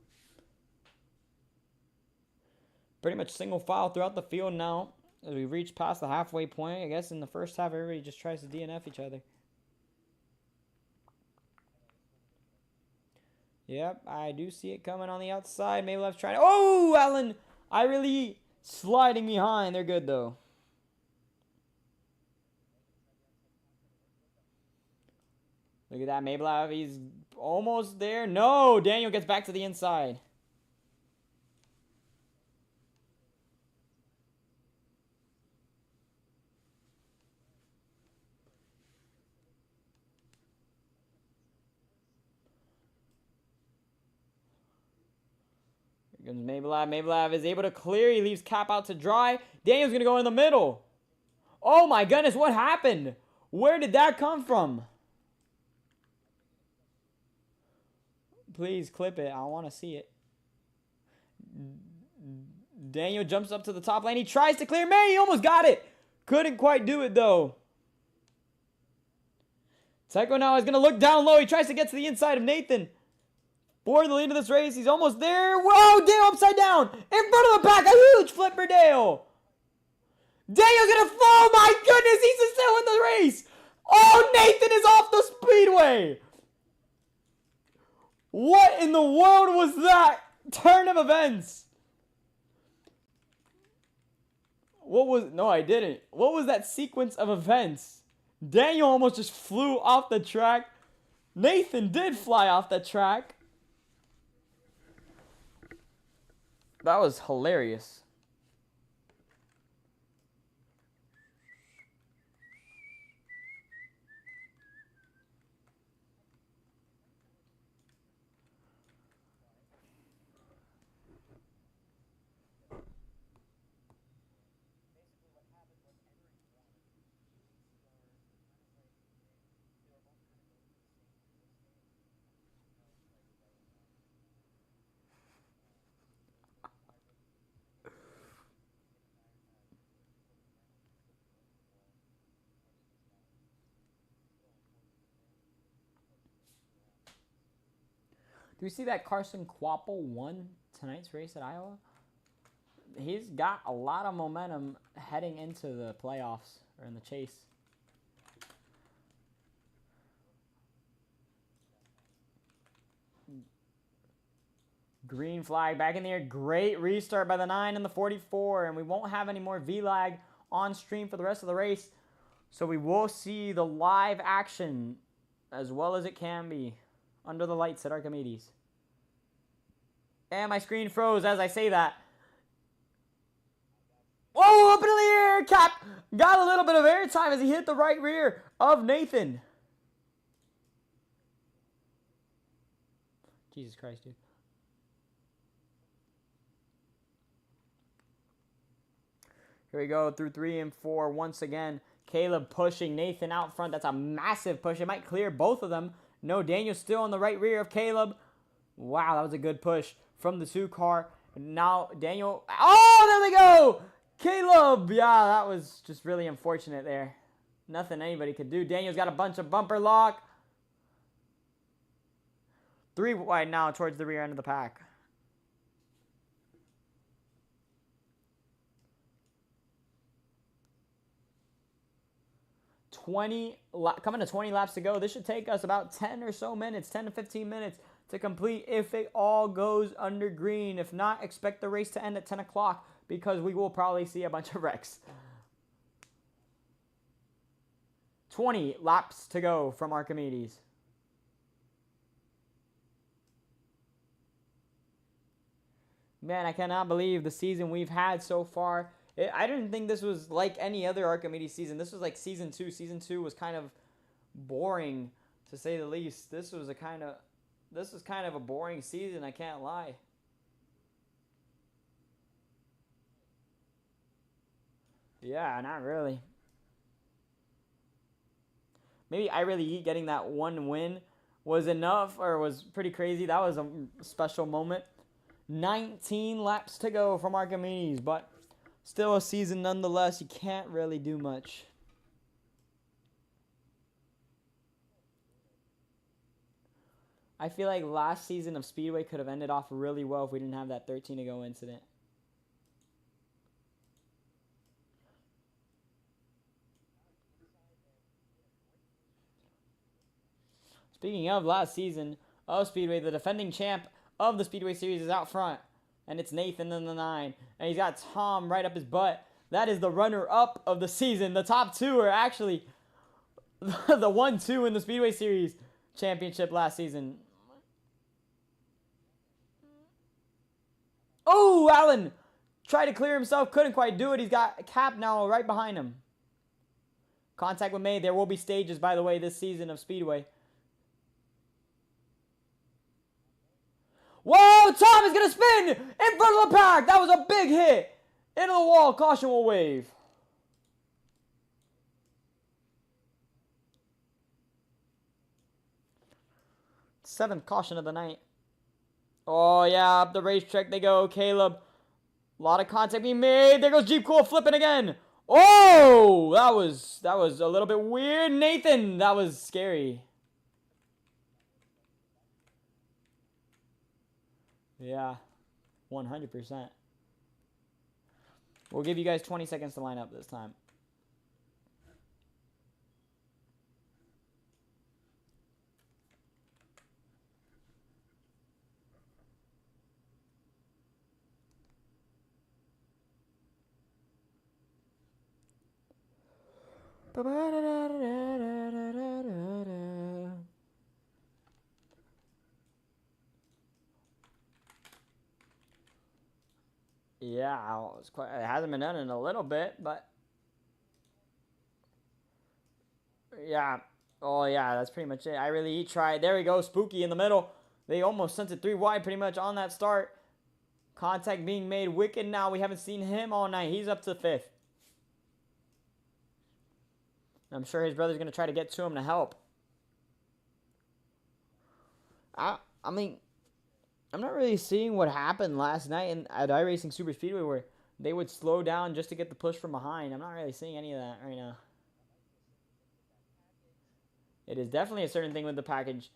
Pretty much single file throughout the field now. As we reach past the halfway point. I guess in the first half, everybody just tries to DNF each other. Yep, I do see it coming on the outside. Mabelev's trying to... Oh, Allen! I really sliding behind. They're good, though. Look at that, Mabelev. He's almost there. No, Daniel gets back to the inside. Here comes Mabelev. Mabelev is able to clear. He leaves Cap out to dry. Daniel's going to go in the middle. Oh, my goodness. What happened? Where did that come from? Please clip it. I want to see it. Daniel jumps up to the top lane. He tries to clear. Man, he almost got it. Couldn't quite do it, though. Tycho now is going to look down low. He tries to get to the inside of Nathan. For the lead of this race. He's almost there. Whoa, Dale upside down. In front of the pack. A huge flip for Dale. Dale's going to fall. My goodness, he's still in the race. Oh, Nathan is off the speedway. What in the world was that turn of events? No, I didn't. What was that sequence of events? Daniel almost just flew off the track. Nathan did fly off the track. That was hilarious. Do we see that Carson Quapple won tonight's race at Iowa? He's got a lot of momentum heading into the playoffs or in the chase. Green flag back in the air. Great restart by the 9 and the 44. And we won't have any more V-lag on stream for the rest of the race. So we will see the live action as well as it can be under the lights at Archimedes. And my screen froze as I say that. Whoa, up in the air! Cap got a little bit of airtime as he hit the right rear of Nathan. Jesus Christ, dude. Here we go through 3 and 4 once again. Caleb pushing Nathan out front. That's a massive push. It might clear both of them. No, Daniel's still on the right rear of Caleb. Wow, that was a good push from the 2 car. Now Daniel. Oh, there they go. Caleb. Yeah, that was just really unfortunate there. Nothing anybody could do. Daniel's got a bunch of bumper lock. 3 wide now towards the rear end of the pack. Coming to 20 laps to go. This should take us about 10 or so minutes, 10 to 15 minutes to complete if it all goes under green. If not, expect the race to end at 10 o'clock because we will probably see a bunch of wrecks. 20 laps to go from Archimedes. Man, I cannot believe the season we've had so far. I didn't think this was like any other Archimedes season. This was like season 2. Season 2 was kind of boring, to say the least. This was kind of a boring season, I can't lie. Yeah, not really. Maybe I Really Eat getting that 1 win was enough, or was pretty crazy. That was a special moment. 19 laps to go from Archimedes, but still a season nonetheless. You can't really do much. I feel like last season of Speedway could have ended off really well if we didn't have that 13 to go incident. Speaking of last season of Speedway, the defending champ of the Speedway Series is out front. And it's Nathan in the 9. And he's got Tom right up his butt. That is the runner-up of the season. The top 2 are actually the 1-2 in the Speedway Series championship last season. Oh, Allen tried to clear himself. Couldn't quite do it. He's got Cap now right behind him. Contact was made. There will be stages, by the way, this season of Speedway. Whoa, Tom is going to spin in front of the pack. That was a big hit. Into the wall. Caution will wave. Seventh caution of the night. Oh, yeah, up the racetrack they go. Caleb. A lot of contact being made. There goes Jeep Cool flipping again. Oh, that was a little bit weird. Nathan, that was scary. Yeah, 100%. We'll give you guys 20 seconds to line up this time. Yeah, it hasn't been done in a little bit, but yeah. Oh, yeah, that's pretty much it. I Really Eat tried. There we go, Spooky in the middle. They almost sent it 3 wide pretty much on that start. Contact being made. Wicked now. We haven't seen him all night. He's up to 5th. I'm sure his brother's going to try to get to him to help. I mean, I'm not really seeing what happened last night at iRacing Super Speedway where they would slow down just to get the push from behind. I'm not really seeing any of that right now. It is definitely a certain thing with the package.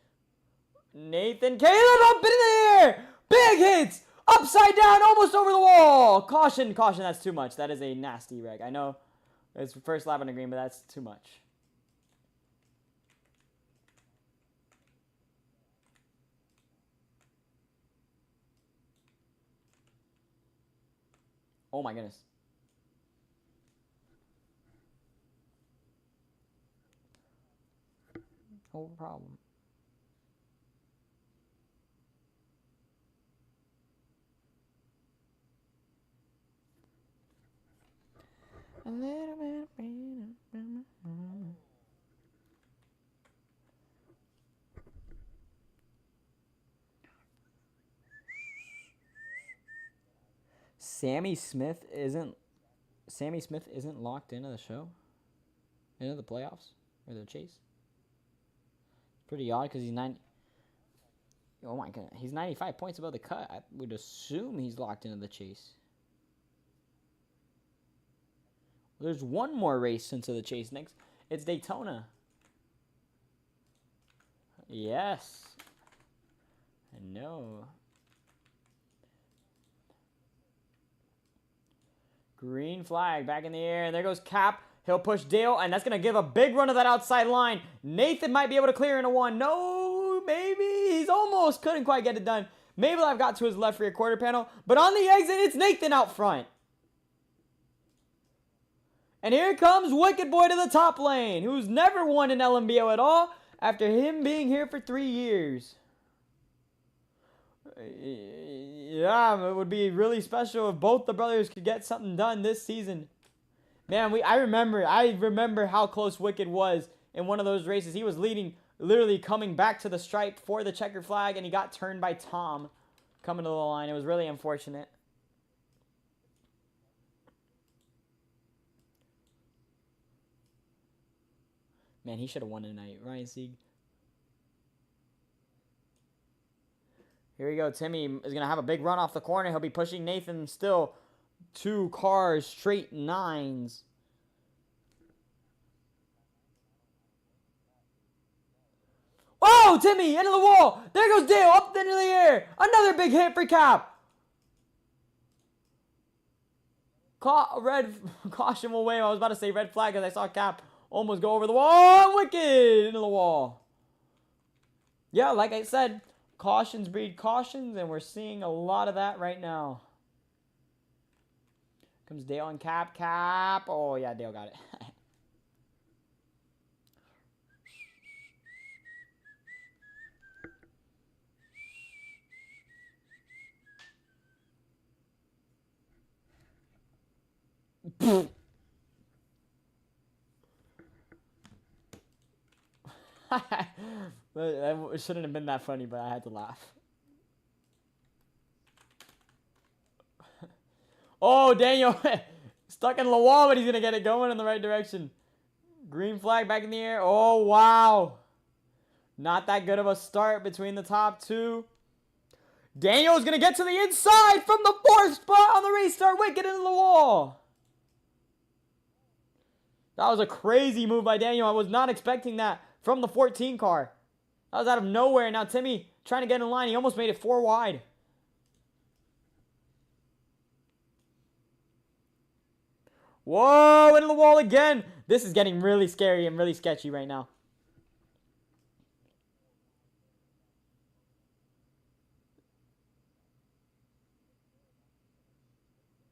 Nathan, Caleb up in the air! Big hits! Upside down, almost over the wall! Caution, caution, that's too much. That is a nasty wreck. I know it's first lap on the green, but that's too much. Oh my goodness. No problem. A little bit of pain. Sammy Smith isn't locked into the show, into the playoffs or the chase. Pretty odd because he's 90. Oh my god, he's 95 points above the cut. I would assume he's locked into the chase. There's one more race into the chase next. It's Daytona. Yes. No. Green flag back in the air, and there goes Cap. He'll push Dale, and that's going to give a big run to that outside line. Nathan might be able to clear into one. No, maybe. He's almost. Couldn't quite get it done. Maybe I've got to his left rear quarter panel. But on the exit, it's Nathan out front. And here comes Wicked Boy to the top lane, who's never won an LNBO at all after him being here for 3 years. Yeah, it would be really special if both the brothers could get something done this season. Man, I remember how close Wicked was in one of those races. He was leading, literally coming back to the stripe for the checker flag, and he got turned by Tom coming to the line. It was really unfortunate. Man, he should have won tonight. Ryan Sieg. Here we go. Timmy is going to have a big run off the corner. He'll be pushing Nathan still. 2 cars, straight 9s. Oh, Timmy, into the wall. There goes Dale, up into the air. Another big hit for Cap. Red caution will wave. I was about to say red flag because I saw Cap almost go over the wall. Wicked into the wall. Yeah, like I said, cautions breed cautions, and we're seeing a lot of that right now. Comes Dale and Cap. Cap. Oh, yeah, Dale got it. It shouldn't have been that funny, but I had to laugh. Oh, Daniel. Stuck in the wall, but he's going to get it going in the right direction. Green flag back in the air. Oh, wow. Not that good of a start between the top 2. Daniel's going to get to the inside from the 4th spot on the restart. Wicked into the wall. That was a crazy move by Daniel. I was not expecting that from the 14 car. That was out of nowhere. Now Timmy trying to get in line. He almost made it 4 wide. Whoa, into the wall again. This is getting really scary and really sketchy right now.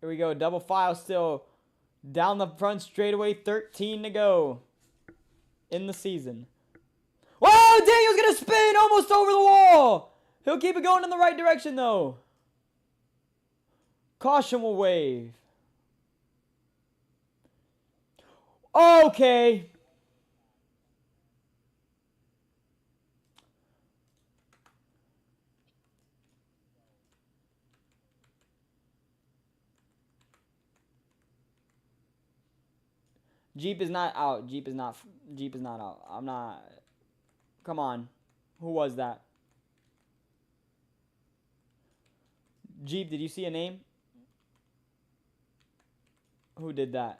Here we go. Double file still. Down the front straightaway. 13 to go in the season. Whoa, Daniel's going to spin almost over the wall. He'll keep it going in the right direction, though. Caution will wave. Okay. Jeep is not out. Jeep is not out. I'm not. Come on. Who was that? Jeep, did you see a name? Who did that?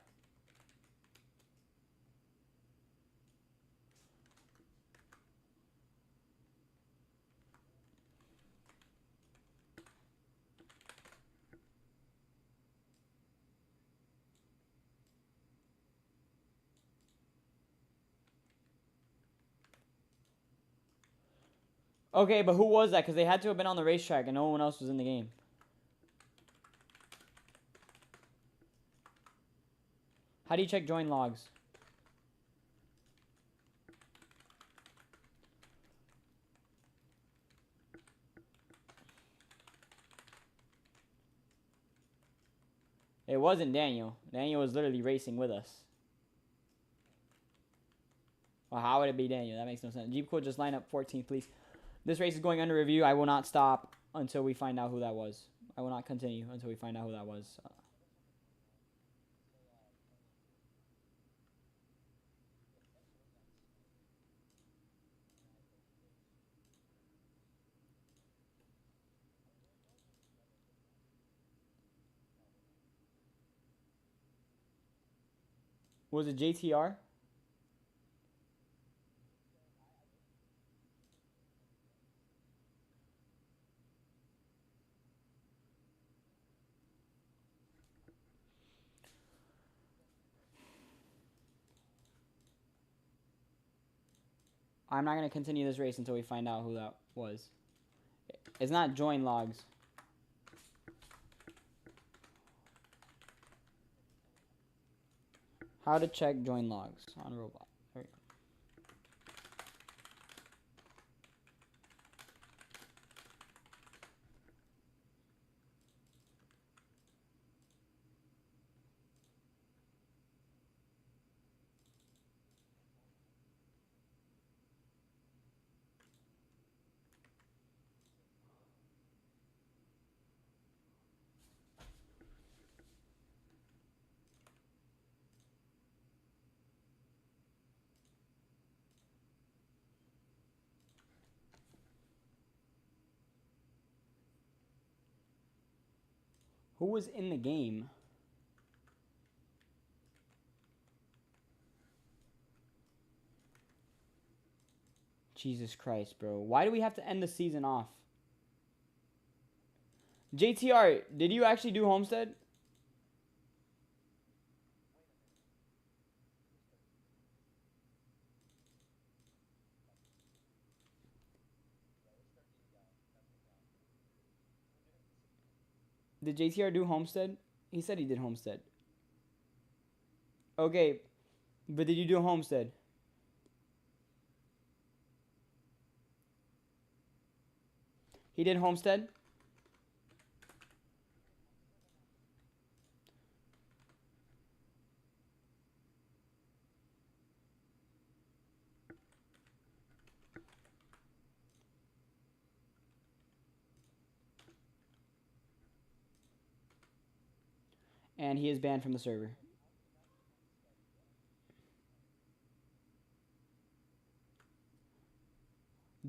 Okay, but who was that? Because they had to have been on the racetrack and no one else was in the game. How do you check join logs? It wasn't Daniel. Daniel was literally racing with us. Well, how would it be Daniel? That makes no sense. Jeep Cool, just line up 14th, please. This race is going under review. I will not stop until we find out who that was. I will not continue until we find out who that was. Was it JTR? I'm not going to continue this race until we find out who that was. It's not join logs. How to check join logs on Roblox. There we go. Who was in the game? Jesus Christ, bro. Why do we have to end the season off? JTR, did you actually do Homestead? Did JTR do Homestead? He said he did Homestead. Okay, but did you do Homestead? He did Homestead? And he is banned from the server.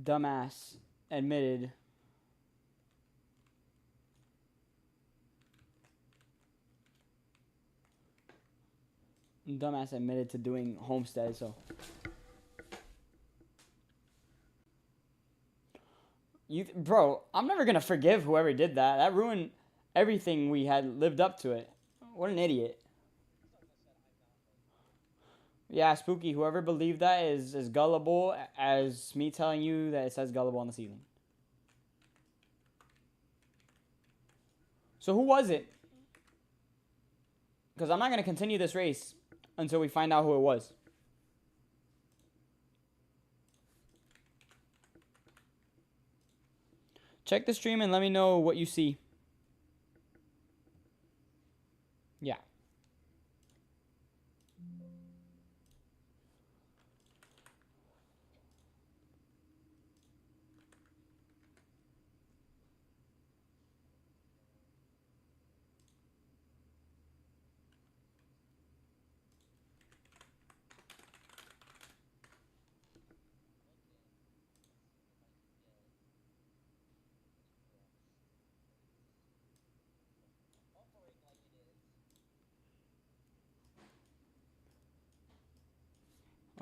Dumbass admitted. Dumbass admitted to doing Homestead, so. Bro, I'm never gonna forgive whoever did that. That ruined everything we had lived up to it. What an idiot. Yeah, Spooky, whoever believed that is as gullible as me telling you that it says gullible on the ceiling. So who was it? Because I'm not going to continue this race until we find out who it was. Check the stream and let me know what you see. Yeah.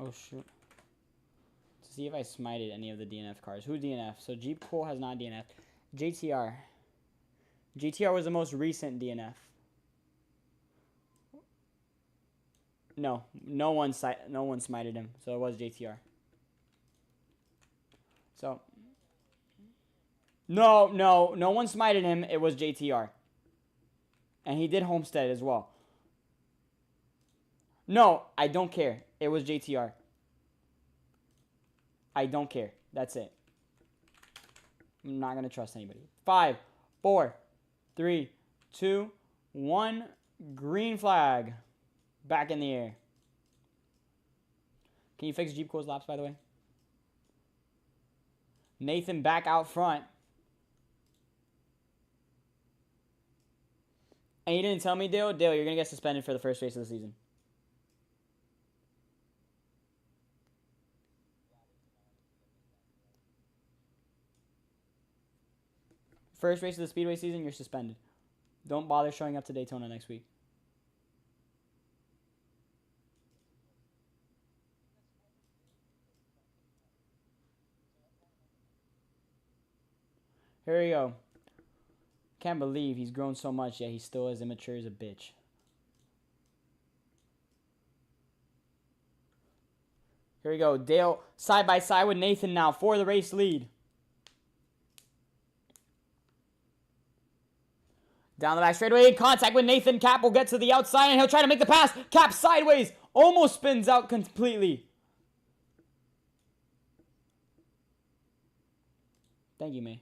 Oh, shoot. To see if I smited any of the DNF cars. Who DNF? So Jeep Cool has not DNF. JTR. JTR was the most recent DNF. No. No one smited him. So it was JTR. So. No one smited him. It was JTR. And he did Homestead as well. No, I don't care. It was JTR. I don't care. That's it. I'm not going to trust anybody. 5, 4, 3, 2, 1. Green flag. Back in the air. Can you fix Jeep Cool's laps, by the way? Nathan back out front. And you didn't tell me, Dale? Dale, you're going to get suspended for the first race of the season. First race of the Speedway season, you're suspended. Don't bother showing up to Daytona next week. Here we go. Can't believe he's grown so much, yet he's still as immature as a bitch. Here we go. Dale side by side with Nathan now for the race lead. Down the back straightaway, in contact with Nathan. Cap will get to the outside and he'll try to make the pass. Cap sideways, almost spins out completely. Thank you, May.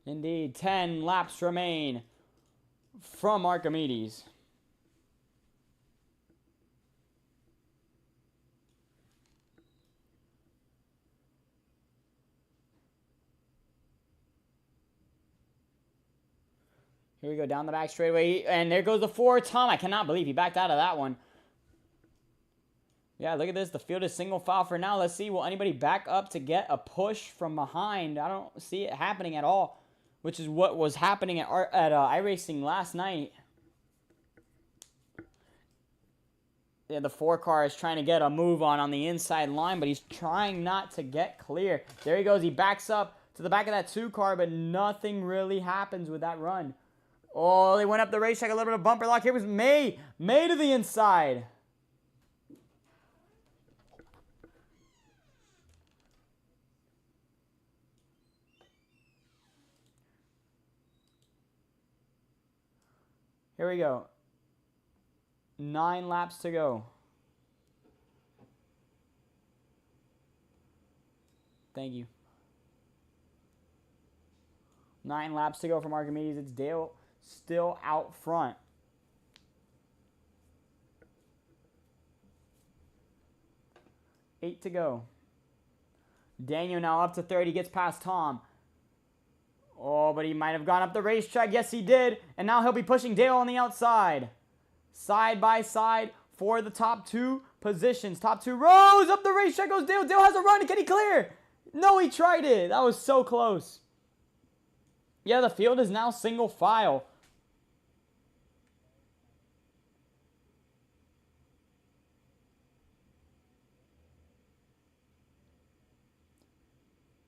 Indeed, 10 laps remain from Archimedes. Here we go, down the back straightaway, and there goes the 4. Tom, I cannot believe he backed out of that one. Yeah, look at this. The field is single file for now. Let's see, will anybody back up to get a push from behind? I don't see it happening at all, which is what was happening at iRacing last night. Yeah, the 4 car is trying to get a move on the inside line, but he's trying not to get clear. There he goes. He backs up to the back of that 2 car, but nothing really happens with that run. Oh, they went up the racetrack, a little bit of bumper lock. Here was May. May to the inside. Here we go. 9 laps to go. Thank you. 9 laps to go from Archimedes. It's Dale still out front. Eight to go. Daniel now up to 30, gets past Tom. Oh, but he might have gone up the racetrack. Yes, he did. And now he'll be pushing Dale on the outside. Side by side for the top 2 positions. Top 2 rows. Up the racetrack goes Dale. Dale has a run. Can he clear? No, he tried it. That was so close. Yeah, the field is now single file.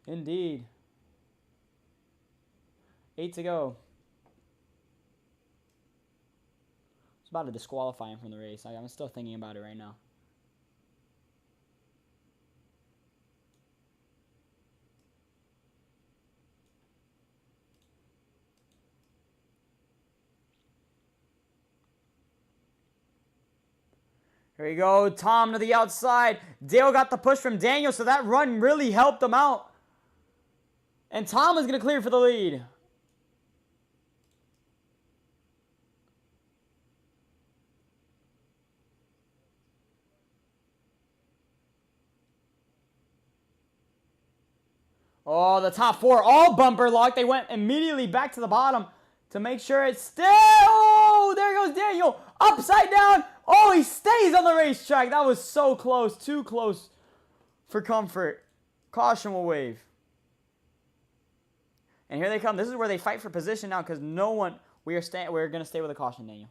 Indeed. 8 to go. It's about to disqualify him from the race. I'm still thinking about it right now. Here we go. Tom to the outside. Dale got the push from Daniel, so that run really helped him out. And Tom is going to clear for the lead. Oh, the top 4 all bumper locked. They went immediately back to the bottom to make sure it's still. Oh, there goes Daniel. Upside down. Oh, he stays on the racetrack. That was so close. Too close for comfort. Caution will wave. And here they come. This is where they fight for position now because no one. We're going to stay with a caution, Daniel.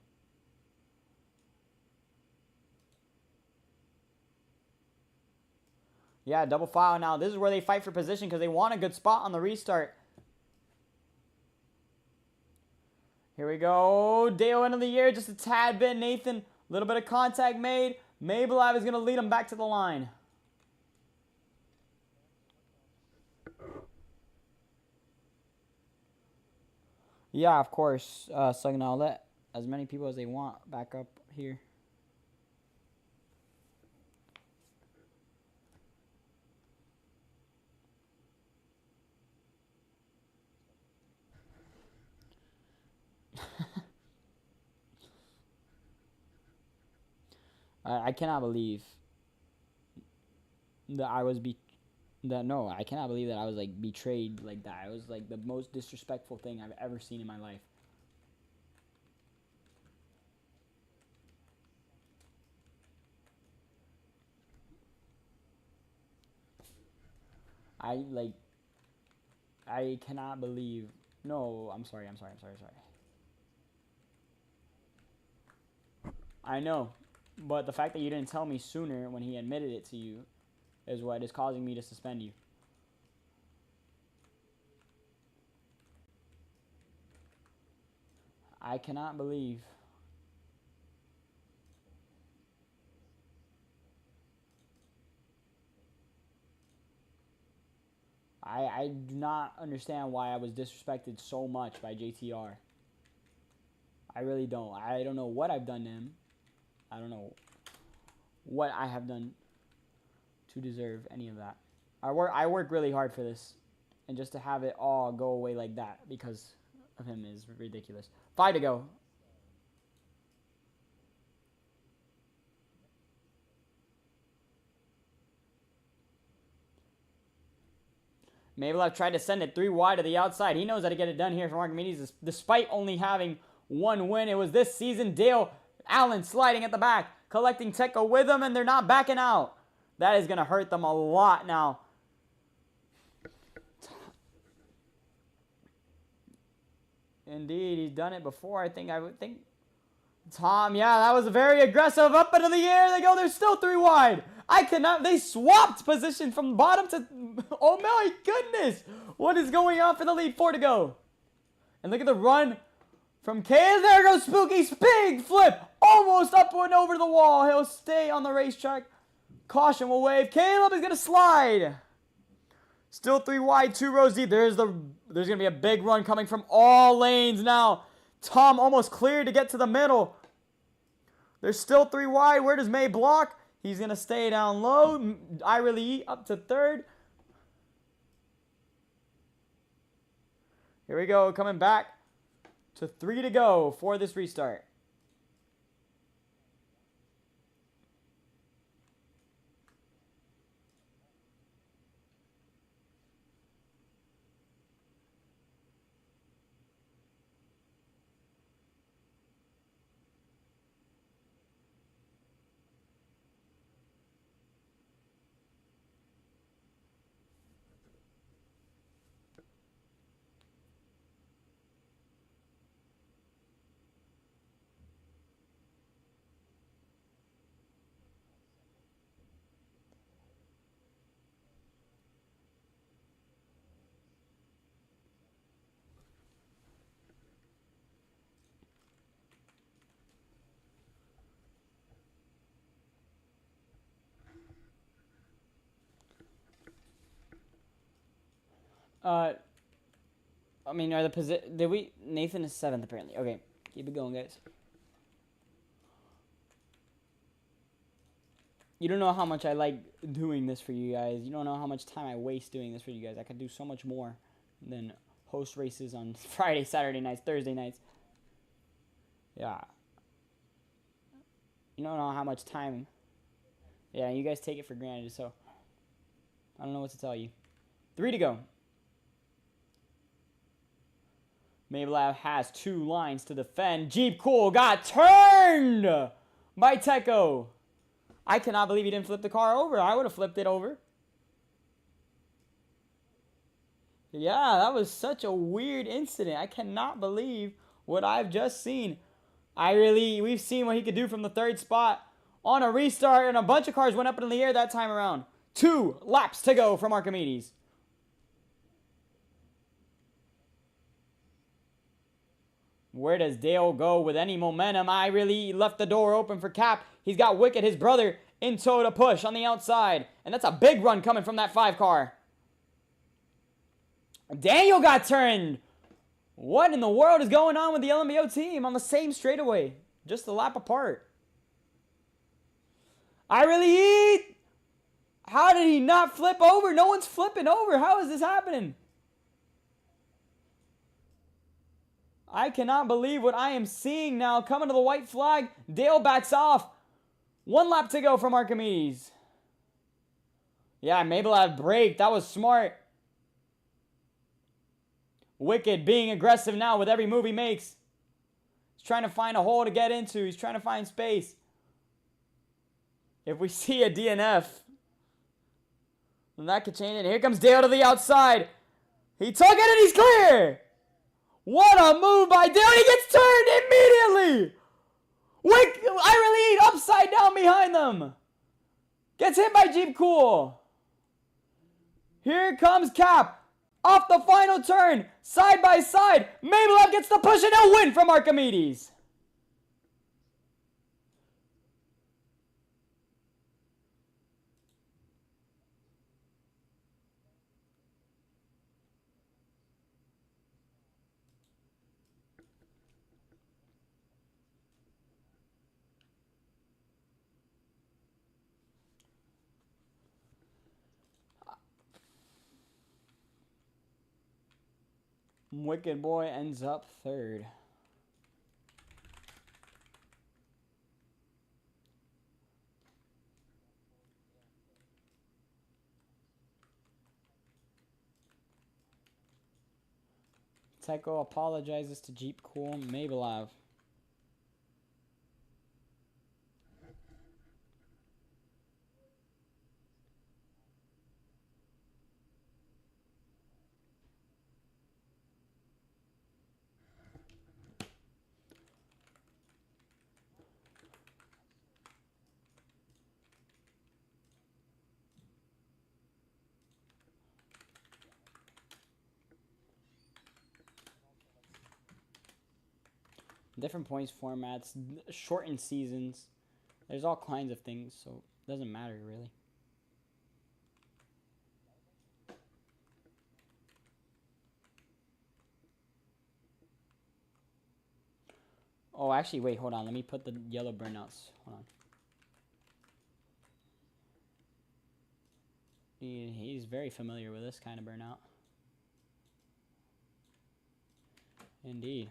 Yeah, double file now. This is where they fight for position because they want a good spot on the restart. Here we go. Dale into the air, just a tad bit. Nathan, a little bit of contact made. Mabelive is going to lead him back to the line. Yeah, of course. So I'll let as many people as they want back up here. I cannot believe that I was no, I cannot believe that I was like betrayed like that. It was like the most disrespectful thing I've ever seen in my life. I I cannot believe. No, I'm sorry. I know, but the fact that you didn't tell me sooner when he admitted it to you is what is causing me to suspend you. I cannot believe. I do not understand why I was disrespected so much by JTR. I really don't. I don't know what I've done to him. I don't know what I have done to deserve any of that. I work really hard for this, and just to have it all go away like that because of him is ridiculous. 5 to go. Maybe I've tried to send it 3 wide to the outside. He knows how to get it done here for Archimedes, despite only having 1 win. It was this season. Dale Allen sliding at the back, collecting Tecco with him, and they're not backing out. That is going to hurt them a lot now. Indeed, he's done it before. I would think. Tom, yeah, that was very aggressive. Up into the air they go. They're still 3 wide. I cannot. They swapped position from bottom to. Oh my goodness. What is going on for the lead? 4 to go. And look at the run from Caleb. There goes Spooky's big flip. Almost up and over the wall. He'll stay on the racetrack. Caution will wave. Caleb is going to slide. Still 3 wide, 2 rows deep. There's going to be a big run coming from all lanes now. Tom almost cleared to get to the middle. There's still 3 wide. Where does May block? He's going to stay down low. I really eat up to 3rd. Here we go. Coming back to 3 to go for this restart. I mean, are the position? Did we? Nathan is 7th apparently. Okay, keep it going, guys. You don't know how much I like doing this for you guys. You don't know how much time I waste doing this for you guys. I could do so much more than host races on Friday, Saturday nights, Thursday nights. Yeah. You don't know how much time. Yeah, you guys take it for granted, so I don't know what to tell you. 3 to go. Maybelline has 2 lines to defend. Jeep Cool got turned by Tecco. I cannot believe he didn't flip the car over. I would have flipped it over. Yeah, that was such a weird incident. I cannot believe what I've just seen. We've seen what he could do from the 3rd spot on a restart, and a bunch of cars went up in the air that time around. 2 laps to go from Archimedes. Where does Dale go with any momentum? I really left the door open for Cap. He's got Wicked, his brother, in tow to push on the outside. And that's a big run coming from that 5 car. Daniel got turned. What in the world is going on with the LNBO team on the same straightaway? Just a lap apart. I really eat. How did he not flip over? No one's flipping over. How is this happening? I cannot believe what I am seeing now. Coming to the white flag. Dale backs off. 1 lap to go from Archimedes. Yeah, Maybelline break. That was smart. Wicked being aggressive now with every move he makes. He's trying to find a hole to get into. He's trying to find space. If we see a DNF, then that could change it. Here comes Dale to the outside. He took it and he's clear. What a move by Dale. He gets turned immediately. Ira Lead upside down behind them. Gets hit by Jeep Cool. Here comes Cap. Off the final turn. Side by side. Maybelline gets the push and a win from Archimedes. Wicked Boy ends up third. Tycho apologizes to Jeep Cool Maybelline. Different points formats, shortened seasons. There's all kinds of things, so it doesn't matter really. Oh, actually, wait, hold on. Let me put the yellow burnouts. Hold on. He's very familiar with this kind of burnout. Indeed.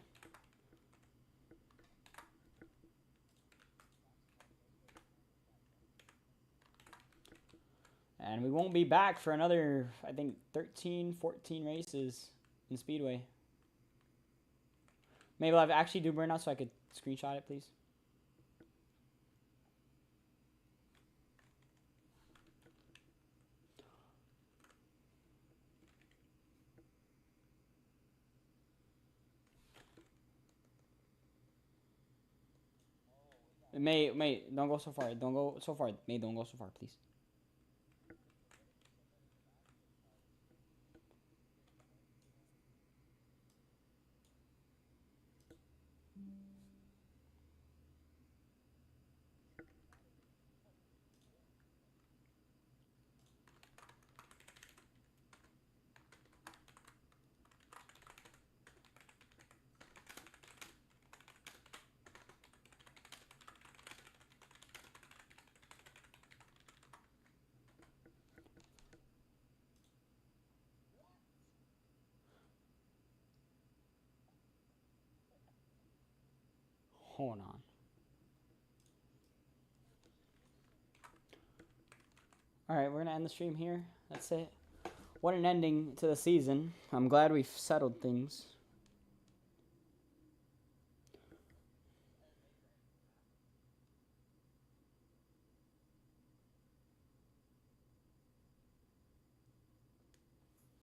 And we won't be back for another, I think, 13, 14 races in Speedway. Maybe I'll actually do burnout so I could screenshot it, please. May, don't go so far. Don't go so far. May, don't go so far, please. Hold on. Alright, we're going to end the stream here. That's it. What an ending to the season. I'm glad we've settled things.